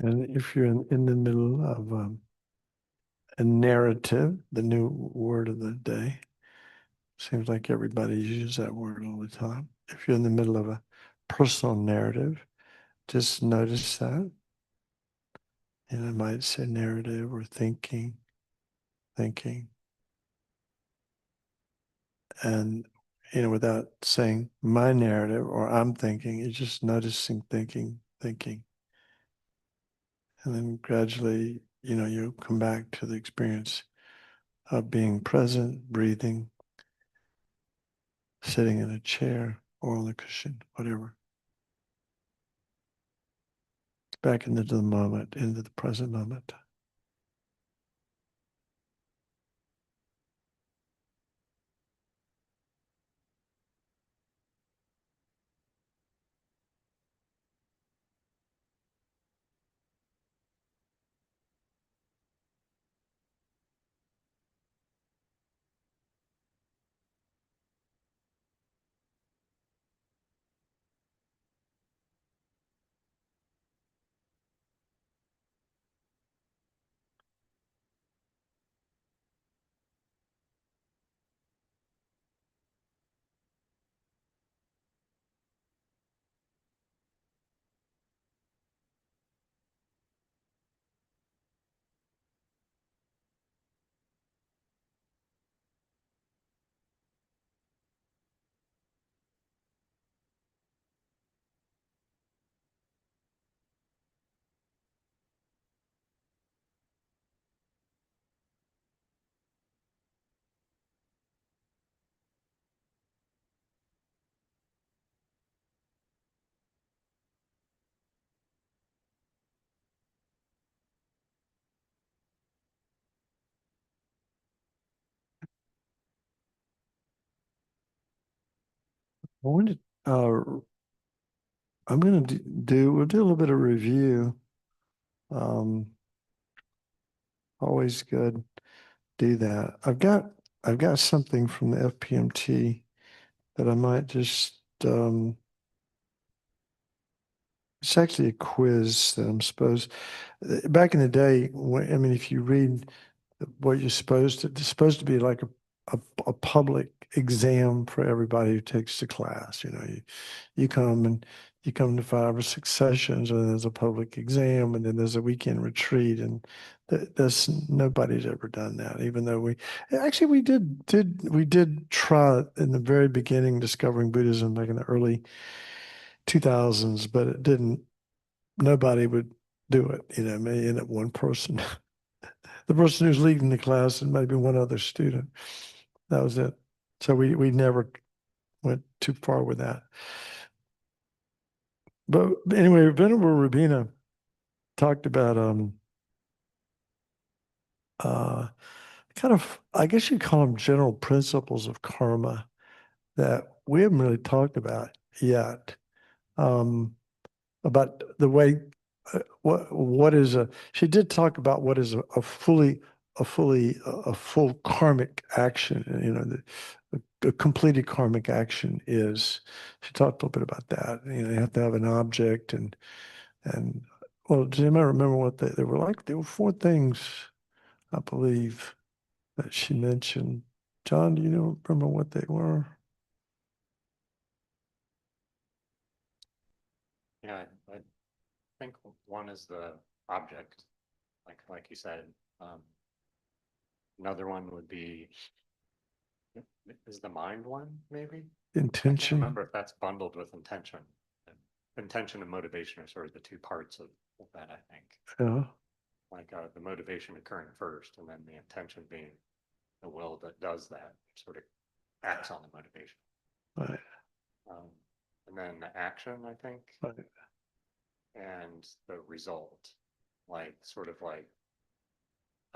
And if you're in the middle of a narrative, the new word of the day, seems like everybody uses that word all the time. If you're in the middle of a personal narrative, just notice that. And I might say narrative or thinking. And, without saying my narrative or I'm thinking, you're just noticing thinking. And then gradually, you come back to the experience of being present, breathing, sitting in a chair or on the cushion, whatever. Back into the moment, into the present moment. I wanted, I'm going to we'll do a little bit of review. Always good. Do that. I've got something from the FPMT that I might just, it's actually a quiz that I'm supposed, back in the day, if you read what you're supposed to, it's supposed to be like a public exam for everybody who takes the class. You come to 5 or 6 sessions, and there's a public exam, and then there's a weekend retreat, and there's nobody's ever done that. Even though we did try in the very beginning discovering Buddhism back in the early 2000s, but it didn't. Nobody would do it. Maybe end up one person. The person who's leading the class and maybe one other student. That was it. So we never went too far with that. But anyway, Venerable Rabina talked about kind of, I guess you'd call them general principles of karma that we haven't really talked about yet. About the way what is a, she did talk about what is a full karmic action, you know, a completed karmic action is. She talked a little bit about that. You know, you have to have an object and well, does anybody remember what they were like? There were four things, I believe, that she mentioned. John, do you know, remember what they were? Yeah, I think one is the object, like you said. Another one would be, is the mind one, maybe? I can't Intention. remember if that's bundled with intention. Intention and motivation are sort of the two parts of that, I think. Yeah. Like the motivation occurring first, and then the intention being the will that does that, sort of acts on the motivation. Right. And then the action, I think, Right. and the result, like sort of like,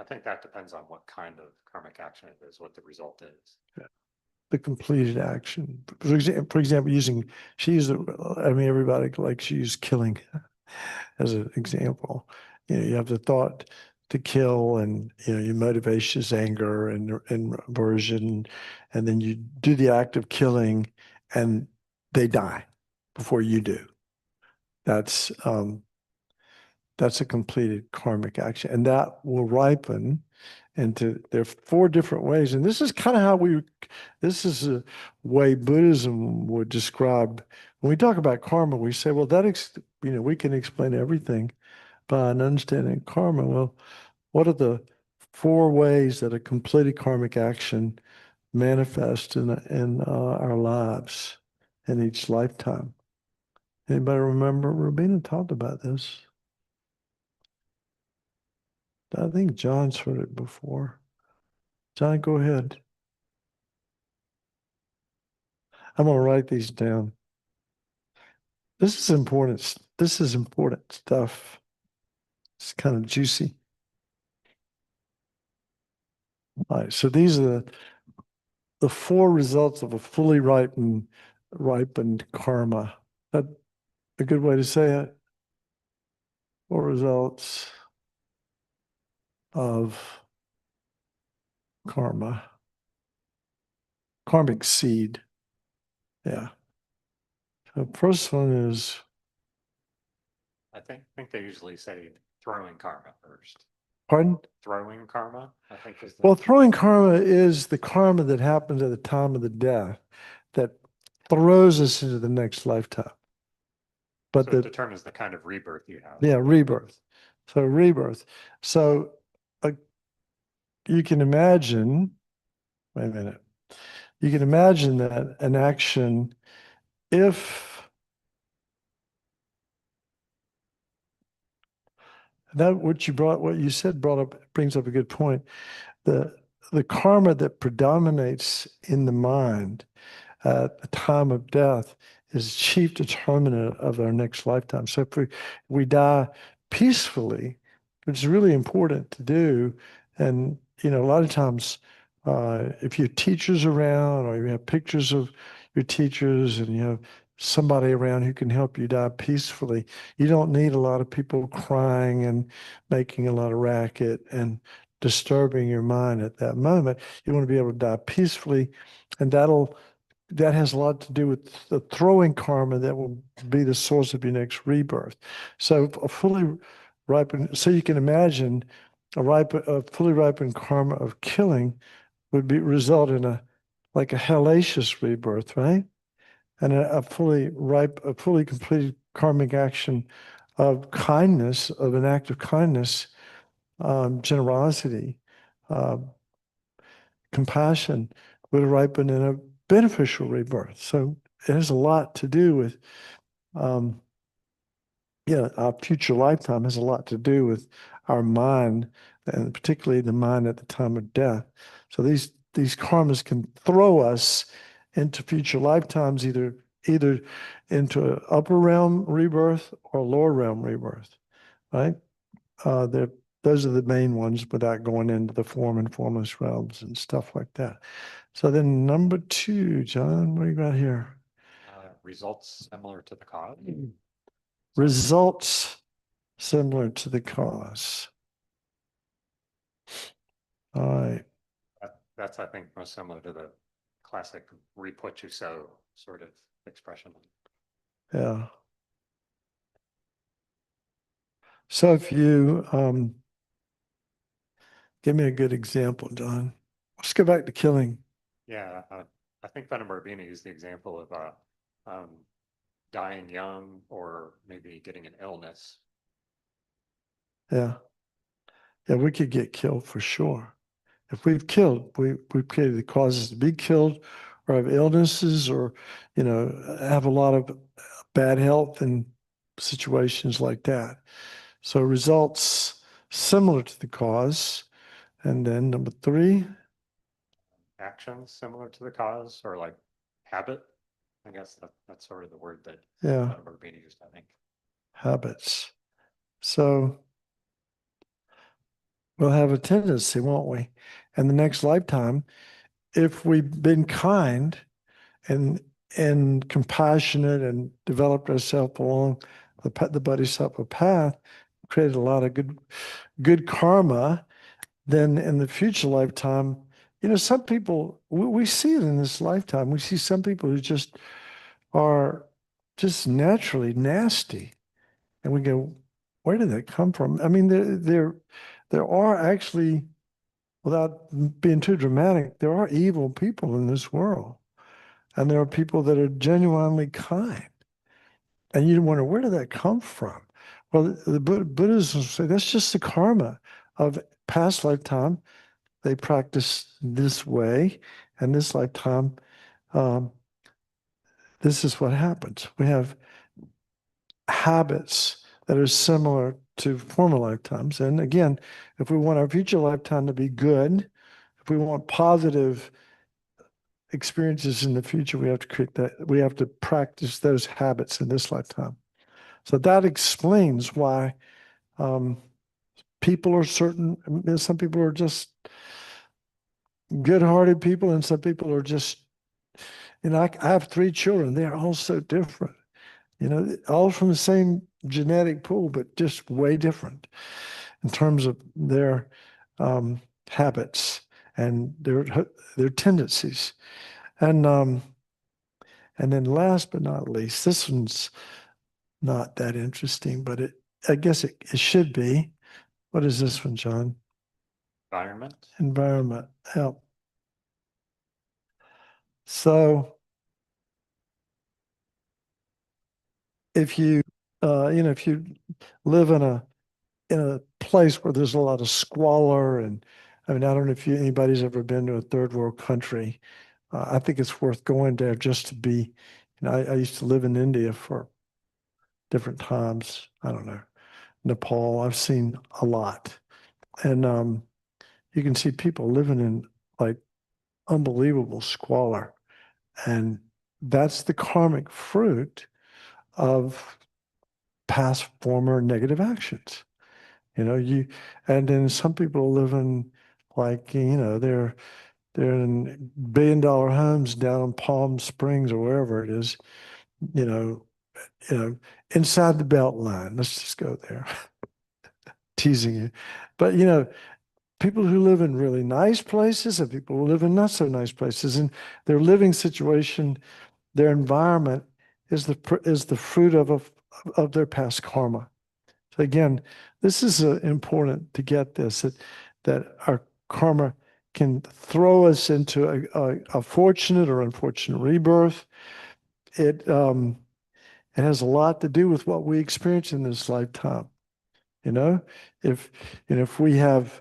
I think that depends on what kind of karmic action it is, what the result is. The completed action. For example, she used, I mean, everybody likes to use killing as an example. You know, you have the thought to kill, and you know, your motivation is anger and aversion, and then you do the act of killing, and they die before you do. That's a completed karmic action, and that will ripen into, there are four different ways. And this is kind of how this is a way Buddhism would describe. When we talk about karma, we say, well, you know, we can explain everything by an understanding of karma. Well, what are the four ways that a completed karmic action manifests in our lives in each lifetime? Anybody remember? Rubina talked about this. I think John's heard it before. John, go ahead. I'm going to write these down. This is important. This is important stuff. It's kind of juicy. All right, so these are the four results of a fully ripened karma. That a good way to say it? Four results of karma. Karmic seed. Yeah. The first one is, I think they usually say throwing karma first. pardon? Throwing karma, I think is the. Well, throwing karma is the karma that happens at the time of the death that throws us into the next lifetime. But So it determines the kind of rebirth you have. yeah, rebirth. So rebirth. So you can imagine, wait a minute. You can imagine that an action, if that what you said brings up a good point. The karma that predominates in the mind at the time of death is chief determinant of our next lifetime. So if we die peacefully, which is really important to do, and you know, a lot of times, if your teacher's around or you have pictures of your teachers and you have somebody around who can help you die peacefully, you don't need a lot of people crying and making a lot of racket and disturbing your mind at that moment. You want to be able to die peacefully, and that has a lot to do with the throwing karma that will be the source of your next rebirth. So a fully ripened, so you can imagine a fully ripened karma of killing would result in a hellacious rebirth, right? And a fully completed karmic action of kindness, of an act of kindness, generosity, uh, compassion would ripen in a beneficial rebirth. So it has a lot to do with, our future lifetime has a lot to do with our mind, and particularly the mind at the time of death. So these these karmas can throw us into future lifetimes, either into an upper realm rebirth or lower realm rebirth, right? Those are the main ones without going into the form and formless realms and stuff like that. So then number 2, John, what do you got here? Results similar to the cause. Results similar to the cause. All right. That's, I think, most similar to the classic reap what you sow sort of expression. Yeah. So if you give me a good example, John. Let's go back to killing. Yeah, I think Venom Barbini is the example of dying young or maybe getting an illness. Yeah. Yeah, we could get killed for sure. If we've killed, we've created the causes to be killed or have illnesses or, have a lot of bad health and situations like that. So results similar to the cause. And then number 3, Actions similar to the cause or like habit. I guess that's sort of the word that yeah, Venom Barbini used, I think. habits. So we'll have a tendency, won't we? And the next lifetime, if we've been kind and compassionate and developed ourselves along the bodhisattva path, created a lot of good karma, then in the future lifetime, some people we see it in this lifetime. We see some people who just are just naturally nasty, and we go, where did that come from? I mean, there are actually, without being too dramatic, there are evil people in this world. And there are people that are genuinely kind. And you wonder, where did that come from? Well, the Buddhism say that's just the karma of past lifetime. They practice this way, and this lifetime, um, this is what happens. We have habits that are similar to former lifetimes. And again, if we want our future lifetime to be good, if we want positive experiences in the future, we have to create that. We have to practice those habits in this lifetime. So that explains why people are certain. Some people are just good-hearted people, and some people are just. I have 3 children. They are all so different. All from the same genetic pool, but just way different in terms of their habits and their tendencies. And then last but not least, this one's not that interesting, but I guess it should be. What is this one, John? Environment. Environment. Help. So if you if you live in a place where there's a lot of squalor, and I mean, I don't know if anybody's ever been to a third world country. I think it's worth going there just to be. I used to live in India for different times. I don't know, Nepal. I've seen a lot, and you can see people living in like unbelievable squalor, and that's the karmic fruit of past former negative actions. And then some people live in like, they're in $1 billion homes down in Palm Springs or wherever it is, you know, inside the belt line. Let's just go there. Teasing you. But people who live in really nice places and people who live in not so nice places, and their living situation, their environment is the fruit of their past karma. So again, this is important to get this, that our karma can throw us into a fortunate or unfortunate rebirth. It has a lot to do with what we experience in this lifetime. If if we have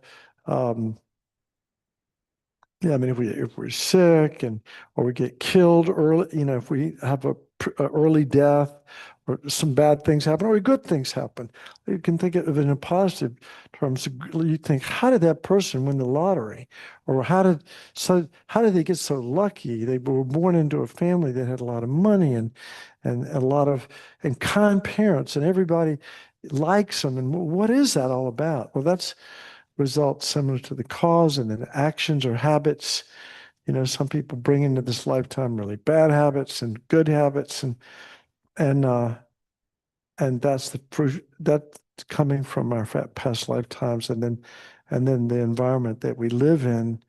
yeah, I mean, if we're sick or we get killed early, if we have a early death, or some bad things happen, or good things happen. You can think of it in a positive terms. You think, how did that person win the lottery? Or how did they get so lucky? They were born into a family that had a lot of money and a lot of and kind parents, and everybody likes them. And what is that all about? Well, that's results similar to the cause, and then actions or habits. Some people bring into this lifetime really bad habits and good habits, and that's the proof that's coming from our past lifetimes, and then the environment that we live in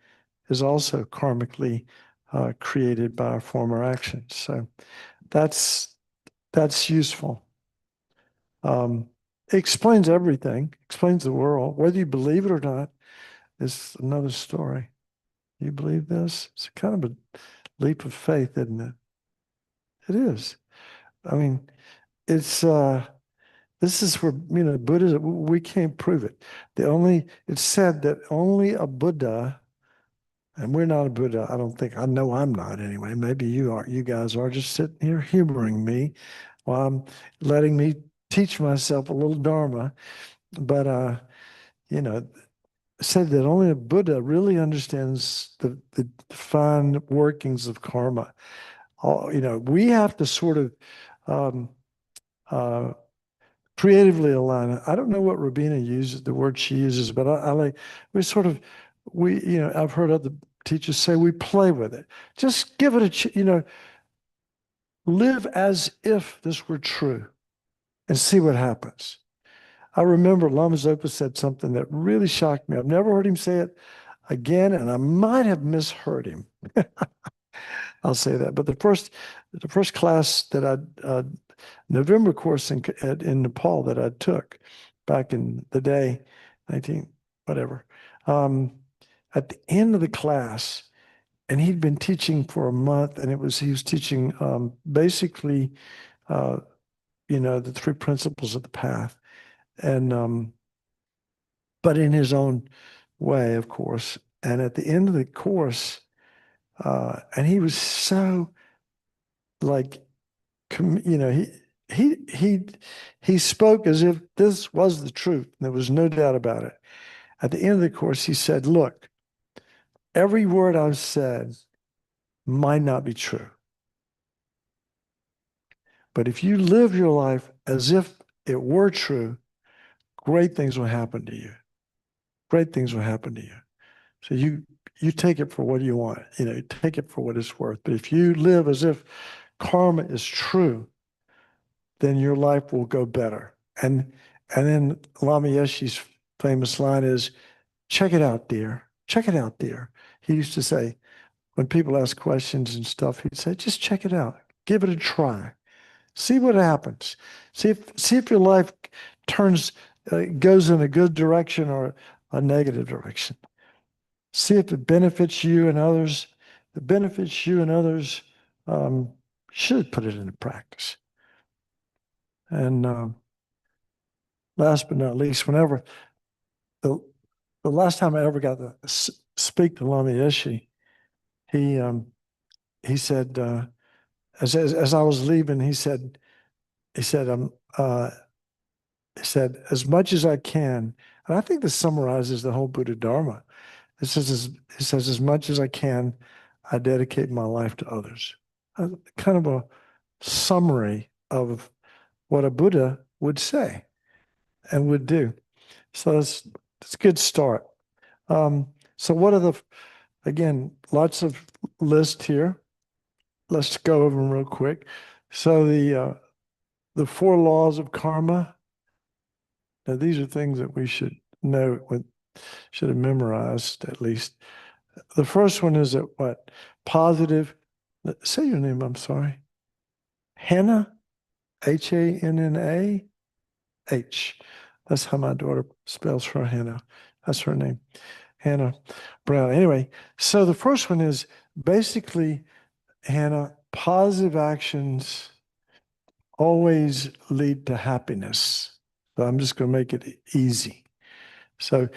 is also karmically created by our former actions. So that's useful. It explains everything, explains the world. Whether you believe it or not is another story. You believe this? It's kind of a leap of faith, isn't it? It is. I mean, it's this is where, Buddhism, we can't prove it. It's said that only a Buddha, and we're not a Buddha, I don't think, I know I'm not anyway. Maybe you guys are just sitting here humoring me while I'm letting me teach myself a little Dharma. But, said that only a Buddha really understands the fine workings of karma. We have to sort of um, uh, creatively align it. I don't know what Rabina uses, the word she uses, but I like, I've heard other teachers say we play with it. Just give it live as if this were true and see what happens. I remember Lama Zopa said something that really shocked me. I've never heard him say it again, and I might have misheard him. I'll say that. But the first class that November course in Nepal that I took back in the day, 19, whatever, at the end of the class, and he'd been teaching for a month, and he was teaching basically, the three principles of the path, and but in his own way, of course. And at the end of the course, and he was so like, he spoke as if this was the truth. There was no doubt about it. At the end of the course, he said, look, every word I've said might not be true. But if you live your life as if it were true, great things will happen to you. Great things will happen to you. So you take it for what you want, take it for what it's worth. But if you live as if karma is true, then your life will go better. And then Lama Yeshe's famous line is, check it out, dear. Check it out, dear. He used to say, when people ask questions and stuff, he'd say, just check it out. Give it a try. See what happens. See if your life goes in a good direction or a negative direction. See if it benefits you and others. If it benefits you and others, should put it into practice. And last but not least, whenever the last time I ever got to speak to Lama Yeshe, he said, as I was leaving, he said, as much as I can, and I think this summarizes the whole Buddha Dharma. It says, as much as I can, I dedicate my life to others. Kind of a summary of what a Buddha would say and would do. So it's a good start. So what are again, lots of lists here. Let's go over them real quick. So the 4 laws of karma. Now these are things that we should know, should have memorized at least. The first one is that what? Positive. Say your name, I'm sorry. Hannah, Hanna. That's how my daughter spells her Hannah. That's her name, Hannah Brown. Anyway, so the first one is basically, Hannah, positive actions always lead to happiness. So I'm just going to make it easy. So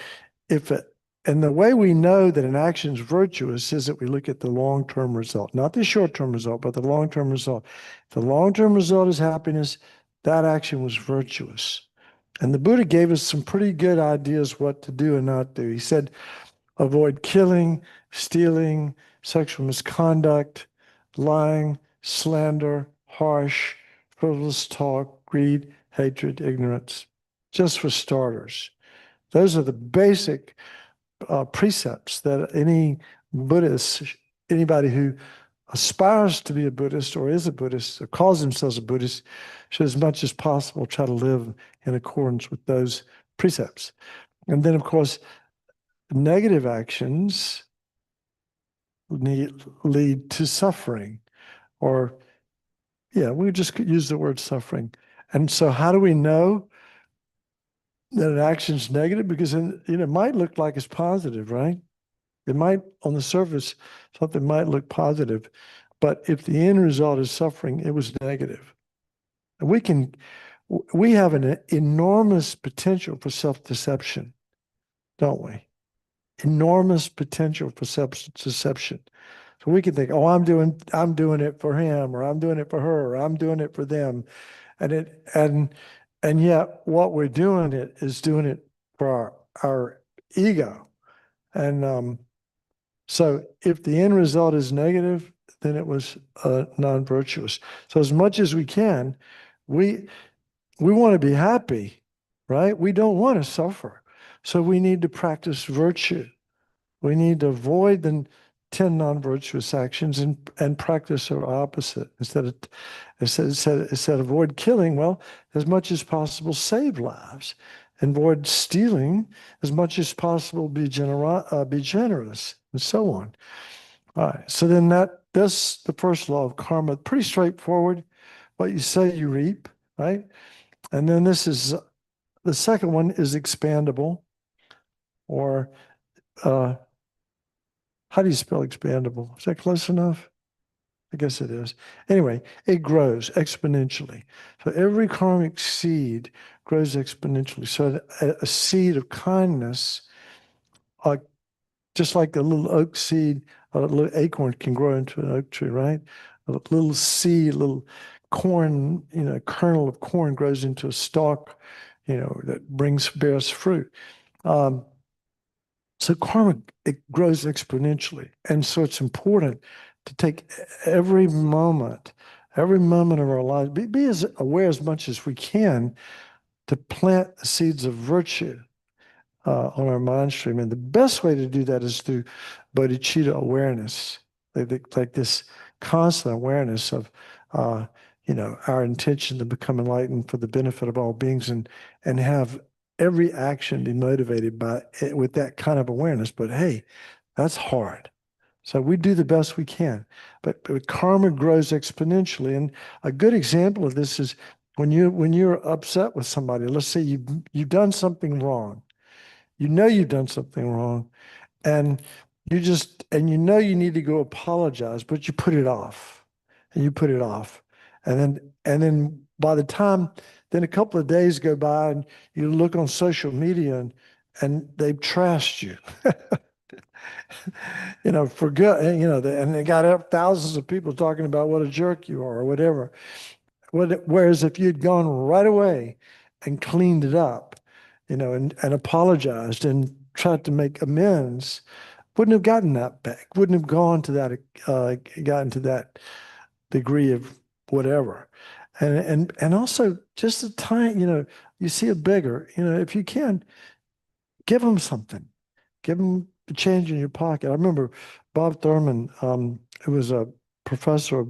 and the way we know that an action is virtuous is that we look at the long-term result, not the short-term result, but the long-term result. If the long-term result is happiness, that action was virtuous. And the Buddha gave us some pretty good ideas what to do and not do. He said, avoid killing, stealing, sexual misconduct, lying, slander, harsh, frivolous talk, greed, hatred, ignorance, just for starters. Those are the basic precepts that any Buddhist, anybody who aspires to be a Buddhist or is a Buddhist or calls themselves a Buddhist should, as much as possible, try to live in accordance with those precepts. And then, of course, negative actions lead to suffering, or, yeah, we just could use the word suffering. And so how do we know that an action's negative? Because it might look like it's positive, right? It might, on the surface, something might look positive, but if the end result is suffering, it was negative. And we have an enormous potential for self-deception, don't we? Enormous potential for self-deception. So we can think, oh, I'm doing it for him, or I'm doing it for her, or I'm doing it for them. And yet what we're doing it is doing it for our ego. And so if the end result is negative, then it was non-virtuous. So as much as we can, we want to be happy, right? We don't want to suffer. So we need to practice virtue. We need to avoid the 10 non-virtuous actions and practice our opposite. Instead avoid killing, well, as much as possible, save lives. Avoid stealing, as much as possible, be generous, and so on. All right. So then that's the first law of karma. Pretty straightforward. What you say, you reap, right? And then the second one is expandable, or how do you spell expandable? Is that close enough? I guess it is. Anyway, it grows exponentially. So every karmic seed grows exponentially. So a seed of kindness, just like a little oak seed, a little acorn can grow into an oak tree, right? A little seed, a little corn, kernel of corn grows into a stalk, that bears fruit. So karma, it grows exponentially. And so it's important to take every moment of our lives, be as aware as much as we can to plant the seeds of virtue on our mind stream. And the best way to do that is through bodhicitta awareness, like this constant awareness of, our intention to become enlightened for the benefit of all beings, and have every action be motivated with that kind of awareness. But hey, that's hard. So we do the best we can, but karma grows exponentially. And a good example of this is when you're upset with somebody. Let's say you've done something wrong. You know you've done something wrong, and you need to go apologize, but you put it off, and you put it off, and then by the time, then a couple of days go by, and you look on social media, and they've trashed you. For good, and they got thousands of people talking about what a jerk you are or whatever. Whereas if you'd gone right away and cleaned it up, and apologized and tried to make amends, wouldn't have gotten that back, wouldn't have gotten to that degree of whatever. And also just a time, you see a beggar, if you can, give them something, give them the change in your pocket. I remember Bob Thurman, who was a professor,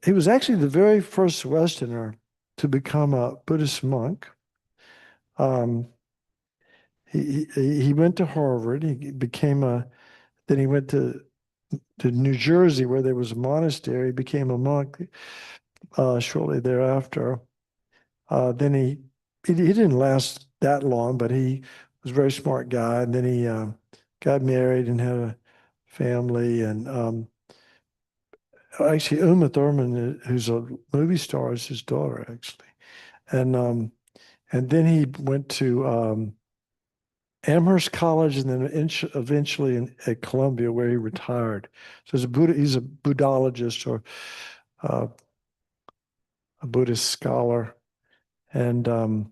he was actually the very first Westerner to become a Buddhist monk. He went to Harvard. He became then he went to New Jersey, where there was a monastery. He became a monk shortly thereafter. Then he didn't last that long, but he was a very smart guy. And then he got married and had a family. And actually, Uma Thurman, who's a movie star, is his daughter, actually. And then he went to Amherst College, and then eventually at Columbia, where he retired. So he's a Buddhologist, or a Buddhist scholar. And don't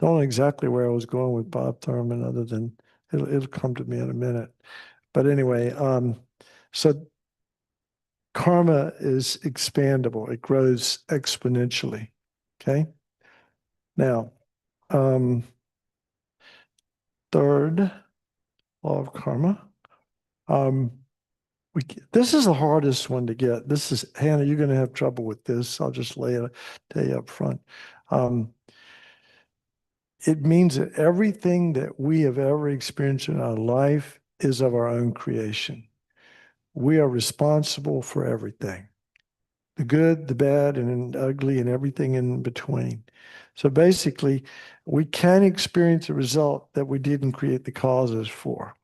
know exactly where I was going with Bob Thurman, other than it'll come to me in a minute. But anyway, so karma is expandable. It grows exponentially. Okay. Now, third law of karma. This is the hardest one to get. This is, Hannah, you're going to have trouble with this. I'll just tell you up front. It means that everything that we have ever experienced in our life is of our own creation. We are responsible for everything, the good, the bad, and the ugly, and everything in between. So basically, we can experience a result that we didn't create the causes for.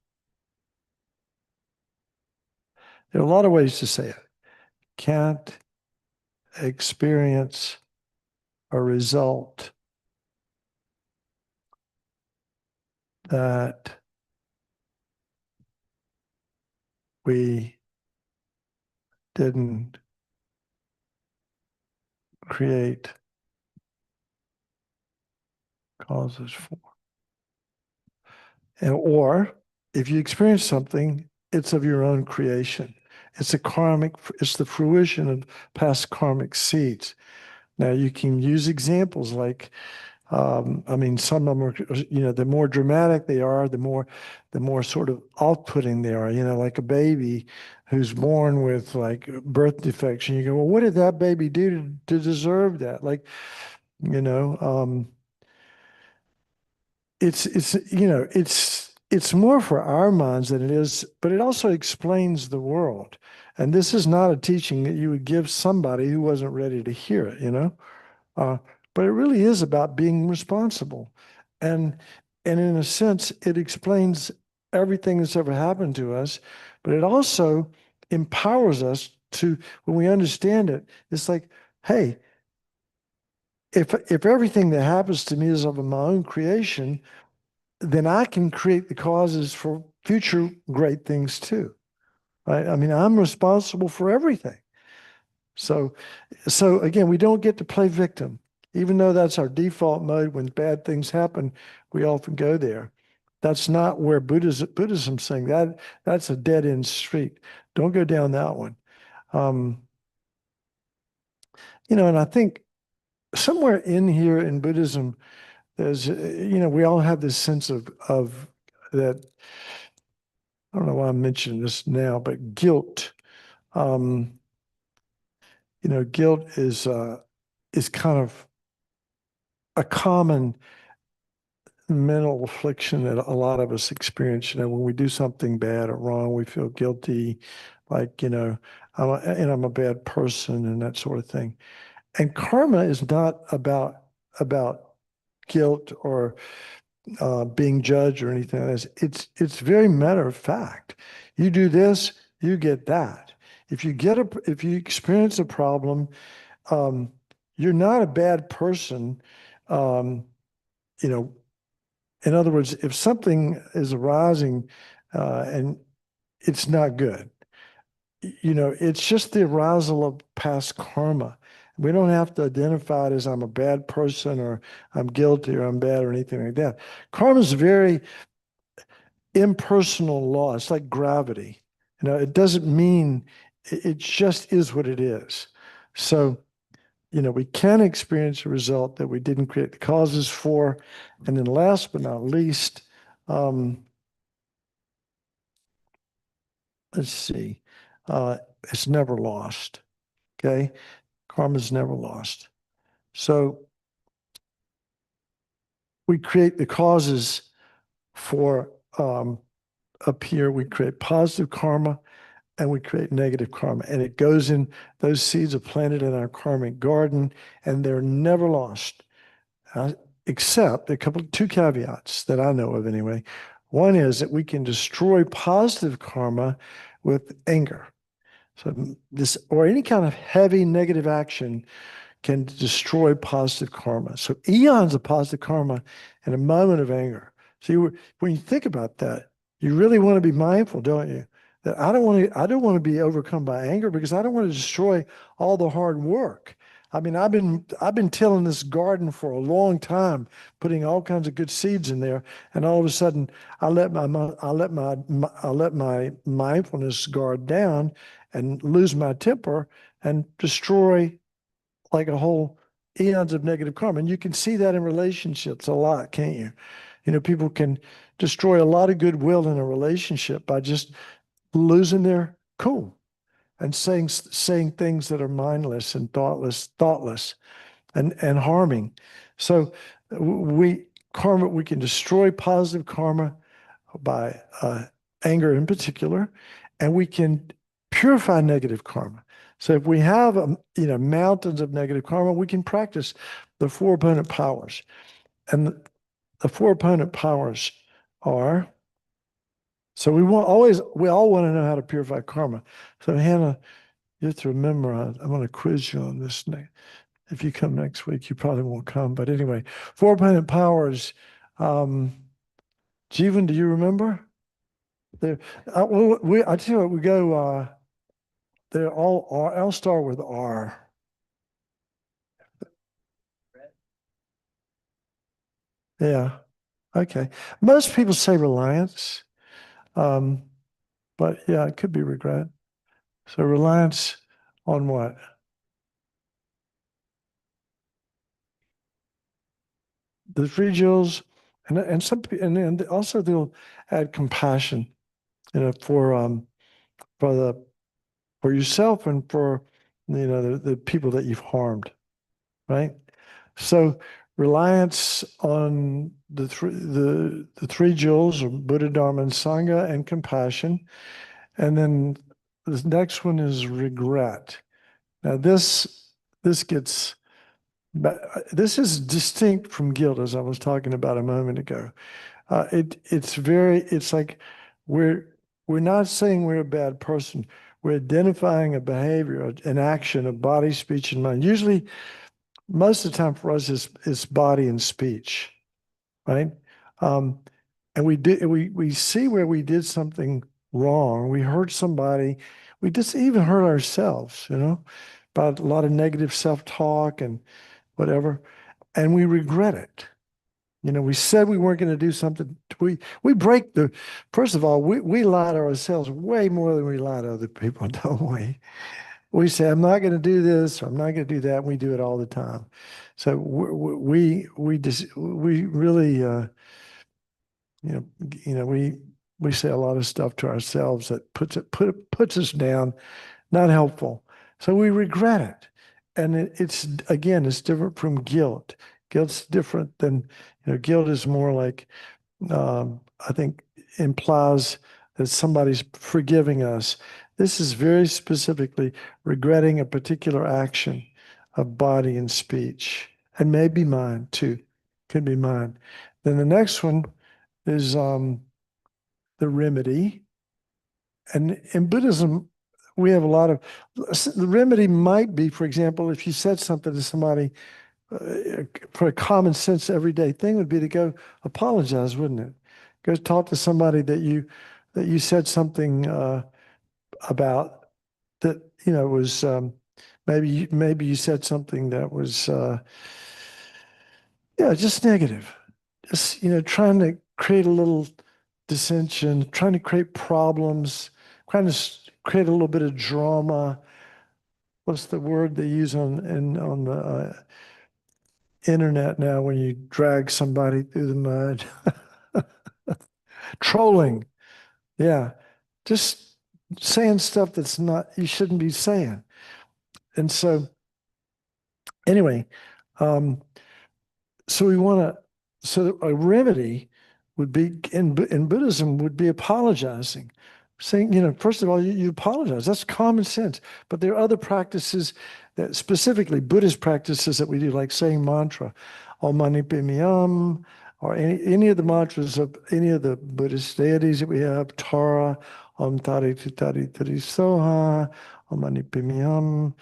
There are a lot of ways to say it. Can't experience a result that we didn't create causes for. Or if you experience something, it's of your own creation. It's it's the fruition of past karmic seeds. Now you can use examples like, I mean, some of them are, the more dramatic they are, the more sort of off-putting they are, like a baby who's born with like birth defects. And you go, well, what did that baby do to deserve that? Like, it's more for our minds than it is, but it also explains the world. And this is not a teaching that you would give somebody who wasn't ready to hear it, but it really is about being responsible. And in a sense, it explains everything that's ever happened to us, but it also empowers us to, when we understand it, it's like, hey, if everything that happens to me is of my own creation, then I can create the causes for future great things too. Right? I mean, I'm responsible for everything. So again, we don't get to play victim, even though that's our default mode. When bad things happen, we often go there. That's not where Buddhism's saying that. That's a dead end street. Don't go down that one. And I think somewhere in here in Buddhism, there's, we all have this sense of that. I don't know why I'm mentioning this now, but guilt. Guilt is kind of a common mental affliction that a lot of us experience. When we do something bad or wrong, we feel guilty, like, I'm a bad person and that sort of thing. And karma is not about guilt or being judged or anything like that. It's very matter of fact. You do this, you get that. If you experience a problem, you're not a bad person. In other words, if something is arising and it's not good, it's just the arousal of past karma. We don't have to identify it as I'm a bad person or I'm guilty or I'm bad or anything like that. Karma is a very impersonal law. It's like gravity. It doesn't mean, it just is what it is. So, we can experience a result that we didn't create the causes for. And then last but not least, let's see, it's never lost. Okay. Karma's never lost. So we create the causes for up here, we create positive karma and we create negative karma. And it goes in, those seeds are planted in our karmic garden and they're never lost. Except two caveats that I know of anyway. One is that we can destroy positive karma with anger. So this, or any kind of heavy negative action can destroy positive karma. So eons of positive karma in a moment of anger. So when you think about that, you really want to be mindful, don't you? That I don't want to be overcome by anger because I don't want to destroy all the hard work. I mean, I've been tilling this garden for a long time, putting all kinds of good seeds in there, and all of a sudden, I let my mindfulness guard down and lose my temper and destroy like a whole eons of negative karma. And you can see that in relationships a lot, can't you? You know, people can destroy a lot of goodwill in a relationship by just losing their cool and saying things that are mindless and thoughtless and harming. So we can destroy positive karma by anger in particular, and we can purify negative karma. So if we have mountains of negative karma, we can practice the four opponent powers. And the four opponent powers are, so we all want to know how to purify karma. So Hannah, you have to remember, I'm going to quiz you on this next. If you come next week, you probably won't come. But anyway, four opponent powers. Jeevan, do you remember? There, I tell you what, we go. They're all R. I'll start with R. Yeah. Okay. Most people say reliance, but yeah, it could be regret. So reliance on what? The three jewels, and some, and then also they'll add compassion, for for yourself and for the people that you've harmed, right? So reliance on the three jewels of Buddha, Dharma, and Sangha, and compassion. And then the next one is regret. Now this gets this is distinct from guilt, as I was talking about a moment ago. It's like we're we're not saying we're a bad person. We're identifying a behavior, an action of body, speech, and mind. Usually, most of the time for us, it's body and speech, right? Um, and we see where we did something wrong. We hurt somebody. We just even hurt ourselves, about a lot of negative self-talk and whatever, and we regret it. We said we weren't going to do something. We break the. First of all, we lie to ourselves way more than we lie to other people, don't we? We say, I'm not going to do this, or I'm not going to do that. And we do it all the time. So we really we say a lot of stuff to ourselves that puts us down, not helpful. So we regret it. And it's different from guilt. Guilt's different than, guilt is more like, I think implies that somebody's forgiving us. This is very specifically regretting a particular action of body and speech, and maybe mine too, could be mine. Then the next one is the remedy. And in Buddhism, we have a lot of, the remedy might be, for example, if you said something to somebody, for a common sense everyday thing would be to go apologize, wouldn't it? Go talk to somebody that you said something about that, was maybe you said something that was just negative. Just, trying to create a little dissension, trying to create problems, trying to create a little bit of drama. What's the word they use on the internet now when you drag somebody through the mud? Trolling. Yeah. Just saying stuff that's not, you shouldn't be saying. And so, anyway, so so a remedy would be in Buddhism would be apologizing, saying, first of all, you apologize. That's common sense. But there are other practices that specifically Buddhist practices that we do, like saying mantra, Om Mani Padme Hum, or any of the mantras of any of the Buddhist deities that we have, Tara, Om Tari Tutari Tari Soha, Om Mani Padme Hum,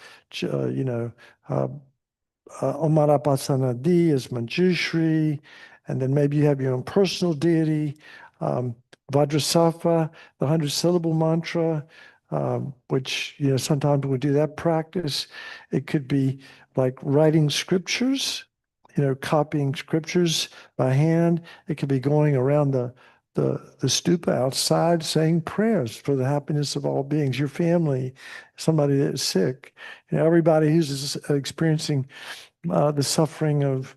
Omarapasana is Manjushri, and then maybe you have your own personal deity, Vajrasattva, the 100-syllable mantra, which, sometimes we do that practice. It could be like writing scriptures, copying scriptures by hand. It could be going around the stupa outside saying prayers for the happiness of all beings, your family, somebody that's sick, everybody who's experiencing the suffering of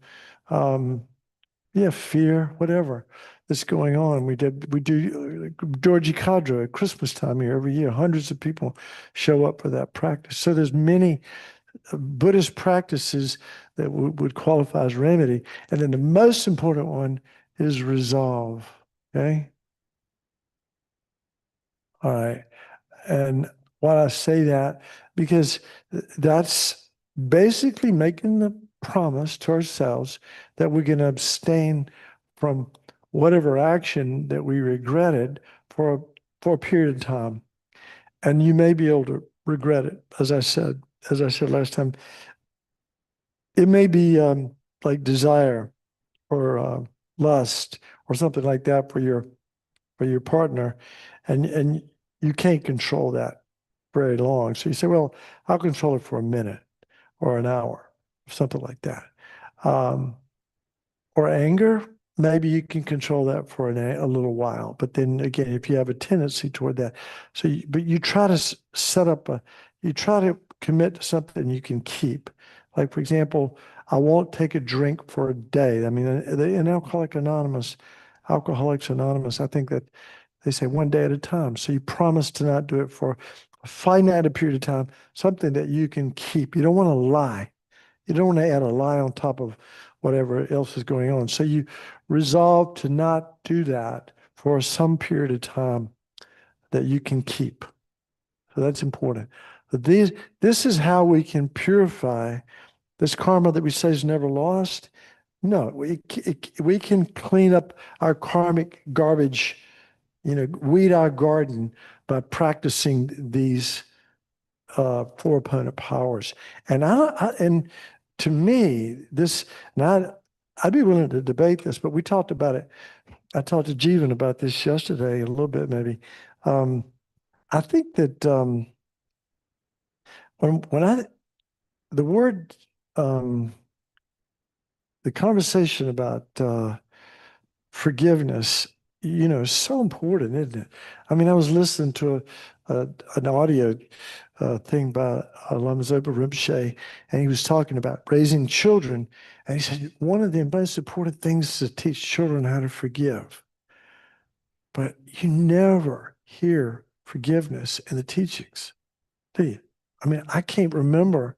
fear, whatever that's going on. We do Georgie Cadre at Christmas time here every year. Hundreds of people show up for that practice. So there's many Buddhist practices that would qualify as remedy. And then the most important one is resolve. Okay. All right. And why I say that, because that's basically making the promise to ourselves that we're going to abstain from whatever action that we regretted for a period of time. And you may be able to regret it, as I said last time. It may be like desire or lust or something like that for your partner, and you can't control that very long. So you say, well, I'll control it for a minute or an hour, something like that. Or anger, maybe you can control that for a little while. But then again, if you have a tendency toward that, but you try to set up you try to commit to something you can keep. Like, for example, I won't take a drink for a day. I mean, in Alcoholics Anonymous, I think that they say one day at a time. So you promise to not do it for a finite period of time, something that you can keep. You don't want to lie. You don't want to add a lie on top of whatever else is going on. So you resolve to not do that for some period of time that you can keep. So that's important. But this is how we can purify this karma that we say is never lost. No, we can clean up our karmic garbage, weed our garden by practicing these four opponent powers. And to me, I'd be willing to debate this, but we talked about it. I talked to Jeevan about this yesterday, a little bit maybe. I think that the word, the conversation about forgiveness, is so important, isn't it? I mean, I was listening to an audio thing by Lama Zopa Rinpoche, and he was talking about raising children. And he said, one of the most important things is to teach children how to forgive. But you never hear forgiveness in the teachings, do you? I mean, I can't remember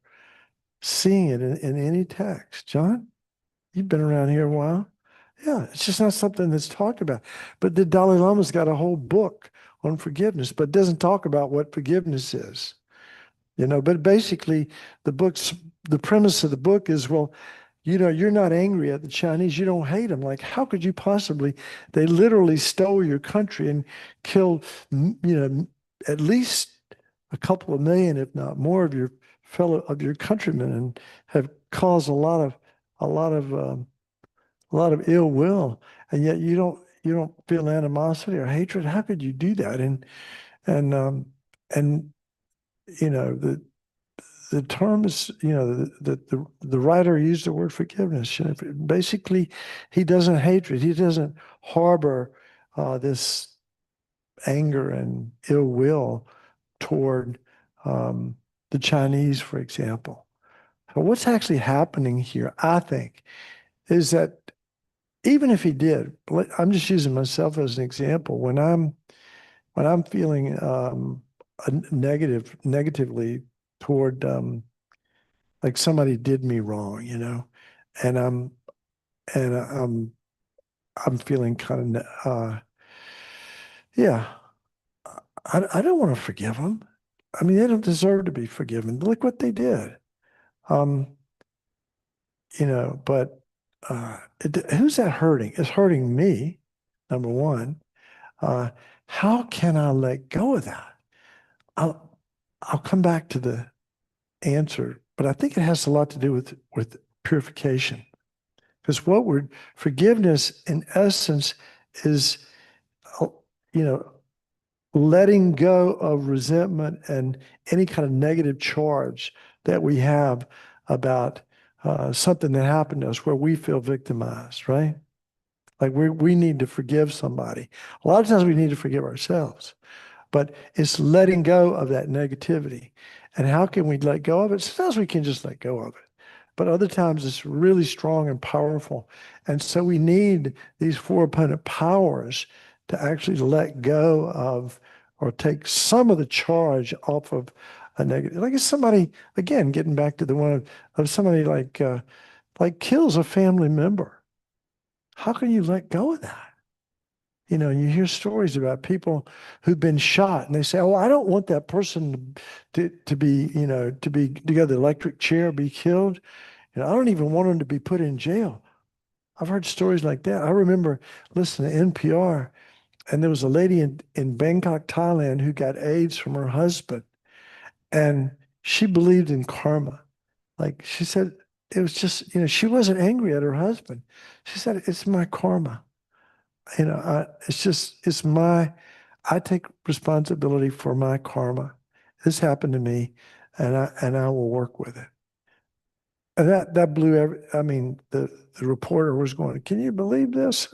seeing it in any text. John, you've been around here a while. Yeah, it's just not something that's talked about. But the Dalai Lama's got a whole book on forgiveness, but doesn't talk about what forgiveness is. But basically the premise of the book is, well, you're not angry at the Chinese. You don't hate them. Like, how could you possibly? They literally stole your country and killed, at least a couple of million, if not more, of your countrymen, and have caused a lot of ill will. And yet you don't feel animosity or hatred. How could you do that? And the term is, the writer used the word forgiveness. Basically, he doesn't hatred. He doesn't harbor this anger and ill will toward the Chinese, for example. So what's actually happening here, I think, is that even if he did, I'm just using myself as an example. When I'm feeling negatively toward like somebody did me wrong, and I'm feeling kind of yeah, I don't want to forgive them. I mean, they don't deserve to be forgiven. Look what they did. But who's that hurting? It's hurting me, number one. How can I let go of that? I'll come back to the answer, but I think it has a lot to do with purification. Because forgiveness in essence is, letting go of resentment and any kind of negative charge that we have about something that happened to us where we feel victimized, right? Like we need to forgive somebody. A lot of times we need to forgive ourselves, but it's letting go of that negativity. And how can we let go of it? Sometimes we can just let go of it, but other times it's really strong and powerful. And so we need these four opponent powers to actually let go of or take some of the charge off of a negative. Like if somebody, again, getting back to the one of somebody like kills a family member. How can you let go of that? You know, you hear stories about people who've been shot and they say, oh, I don't want that person to be, you know, to get the electric chair, be killed. And I don't even want them to be put in jail. I've heard stories like that. I remember listening to NPR, and there was a lady in Bangkok, Thailand, who got AIDS from her husband. And she believed in karma. Like she said, it was just, you know, she wasn't angry at her husband. She said, it's my karma. You know, I take responsibility for my karma. This happened to me, and I will work with it. And that blew I mean, the reporter was going, can you believe this?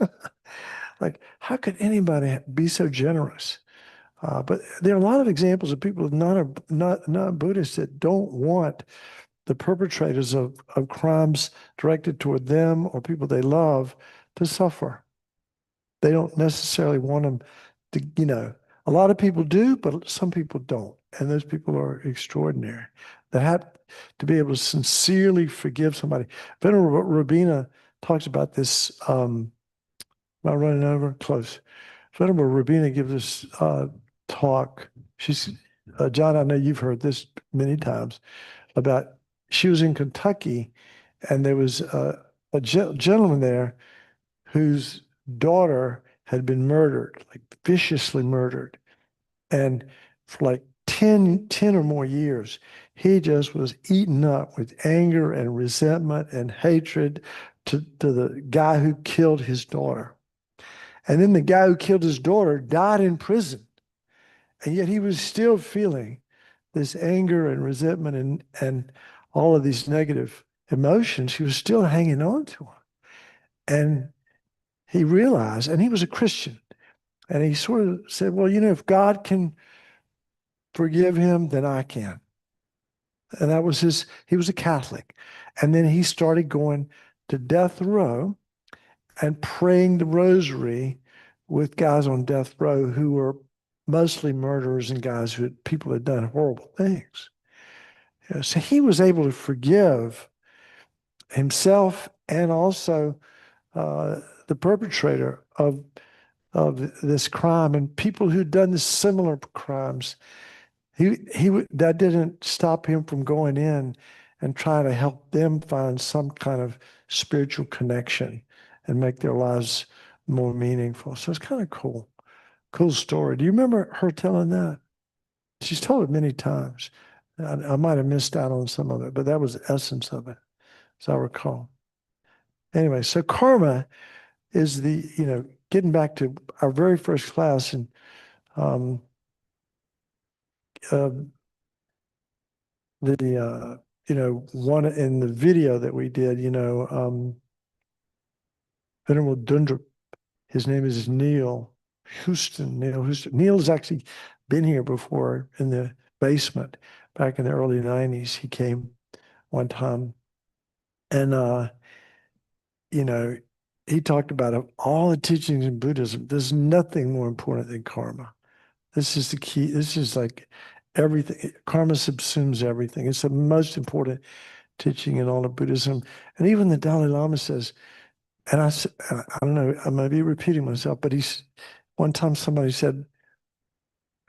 Like, how could anybody be so generous? But there are a lot of examples of people not Buddhists that don't want the perpetrators of crimes directed toward them or people they love to suffer. They don't necessarily want them to, you know, a lot of people do, but some people don't. And those people are extraordinary. They have to be able to sincerely forgive somebody. Venerable Rabina talks about this. Am I running over? Close. Venerable Rabina gives this talk. She's, John, I know you've heard this many times about she was in Kentucky and there was a gentleman there whose daughter had been murdered, like viciously murdered. And for like 10 or more years, he just was eaten up with anger and resentment and hatred to the guy who killed his daughter. And then the guy who killed his daughter died in prison. And yet he was still feeling this anger and resentment and all of these negative emotions. He was still hanging on to them. And he realized, and he was a Christian, and he sort of said, well, you know, if God can forgive him, then I can. And that was he was a Catholic. And then he started going to death row and praying the rosary with guys on death row who were mostly murderers and guys people had done horrible things. You know, so he was able to forgive himself and also the perpetrator of this crime and people who'd done the similar crimes. That didn't stop him from going in and trying to help them find some kind of spiritual connection and make their lives more meaningful. So it's kind of cool. Cool story. Do you remember her telling that? She's told it many times. I might have missed out on some of it, but that was the essence of it, as I recall. Anyway, so karma is getting back to our very first class and uh, one in the video that we did, Venerable Dundrup, his name is Neil Houston. Neil has actually been here before in the basement back in the early 90s. He came one time and, he talked about all the teachings in Buddhism. There's nothing more important than karma. This is the key. This is like everything. Karma subsumes everything. It's the most important teaching in all of Buddhism. And even the Dalai Lama says, and I don't know, I might be repeating myself, but one time somebody said,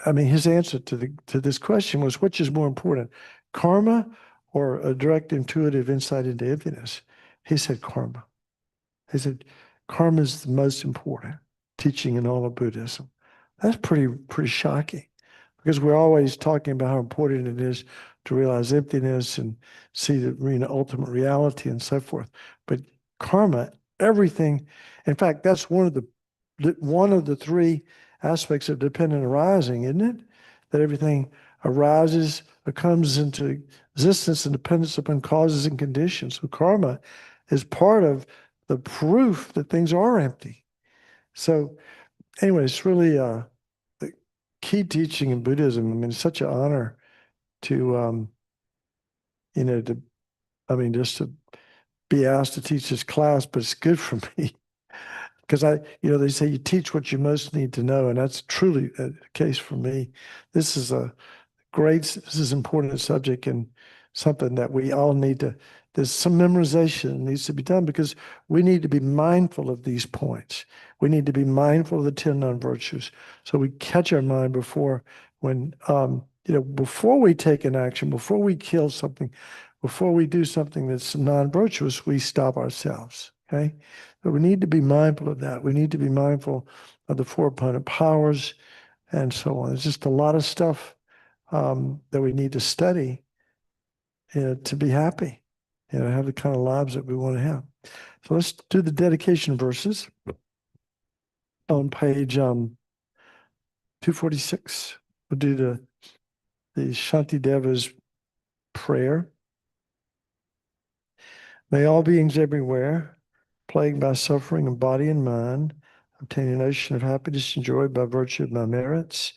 I mean, his answer to this question was, which is more important, karma or a direct intuitive insight into emptiness? He said karma. He said karma is the most important teaching in all of Buddhism. That's pretty shocking because we're always talking about how important it is to realize emptiness and see the ultimate reality and so forth. But karma, everything, in fact, that's one of the three aspects of dependent arising, isn't it? That everything arises or comes into existence and dependence upon causes and conditions. So karma is part of the proof that things are empty. So anyway, it's really the key teaching in Buddhism. I mean, it's such an honor to, just to be asked to teach this class, but it's good for me because they say you teach what you most need to know, and that's truly the case for me. This is an important subject and something that we all need to, there's some memorization that needs to be done because we need to be mindful of these points. We need to be mindful of the 10 non-virtues. So we catch our mind before we take an action, before we kill something, before we do something that's non-virtuous, we stop ourselves. Okay. So we need to be mindful of that. We need to be mindful of the 4 opponent powers and so on. There's just a lot of stuff that we need to study to be happy, have the kind of lives that we want to have. So let's do the dedication verses on page 246. We'll do the Shanti Deva's prayer. May all beings everywhere, plagued by suffering of body and mind, obtain an ocean of happiness enjoyed by virtue of my merits.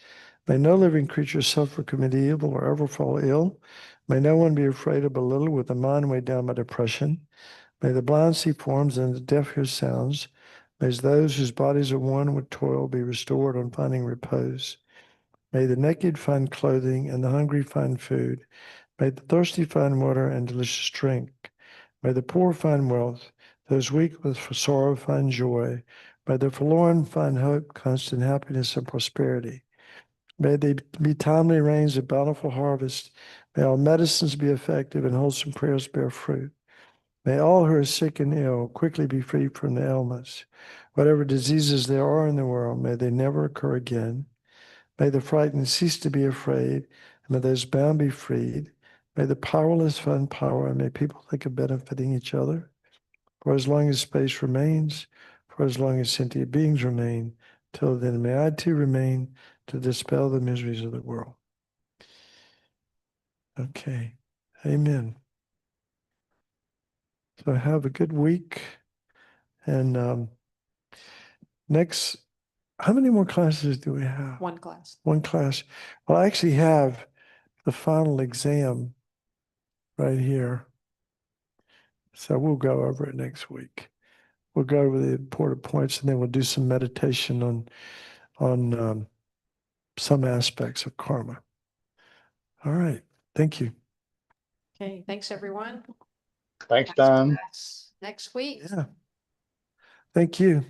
May no living creature suffer, commit evil, or ever fall ill. May no one be afraid of a little with a mind weighed down by depression. May the blind see forms and the deaf hear sounds. May those whose bodies are worn with toil be restored on finding repose. May the naked find clothing and the hungry find food. May the thirsty find water and delicious drink. May the poor find wealth, those weak with sorrow find joy. May the forlorn find hope, constant happiness, and prosperity. May they be timely rains of bountiful harvest. May all medicines be effective and wholesome prayers bear fruit. May all who are sick and ill quickly be freed from the ailments. Whatever diseases there are in the world, may they never occur again. May the frightened cease to be afraid, and may those bound be freed. May the powerless find power, and may people think of benefiting each other. For as long as space remains, for as long as sentient beings remain, till then may I too remain to dispel the miseries of the world. Okay, amen. So have a good week. And next, how many more classes do we have? One class. One class. Well, I actually have the final exam right here. So we'll go over it next week. We'll go over the important points and then we'll do some meditation on some aspects of karma. All right. Thank you. Okay, thanks, everyone. Thanks, Don. Next week. Yeah. Thank you.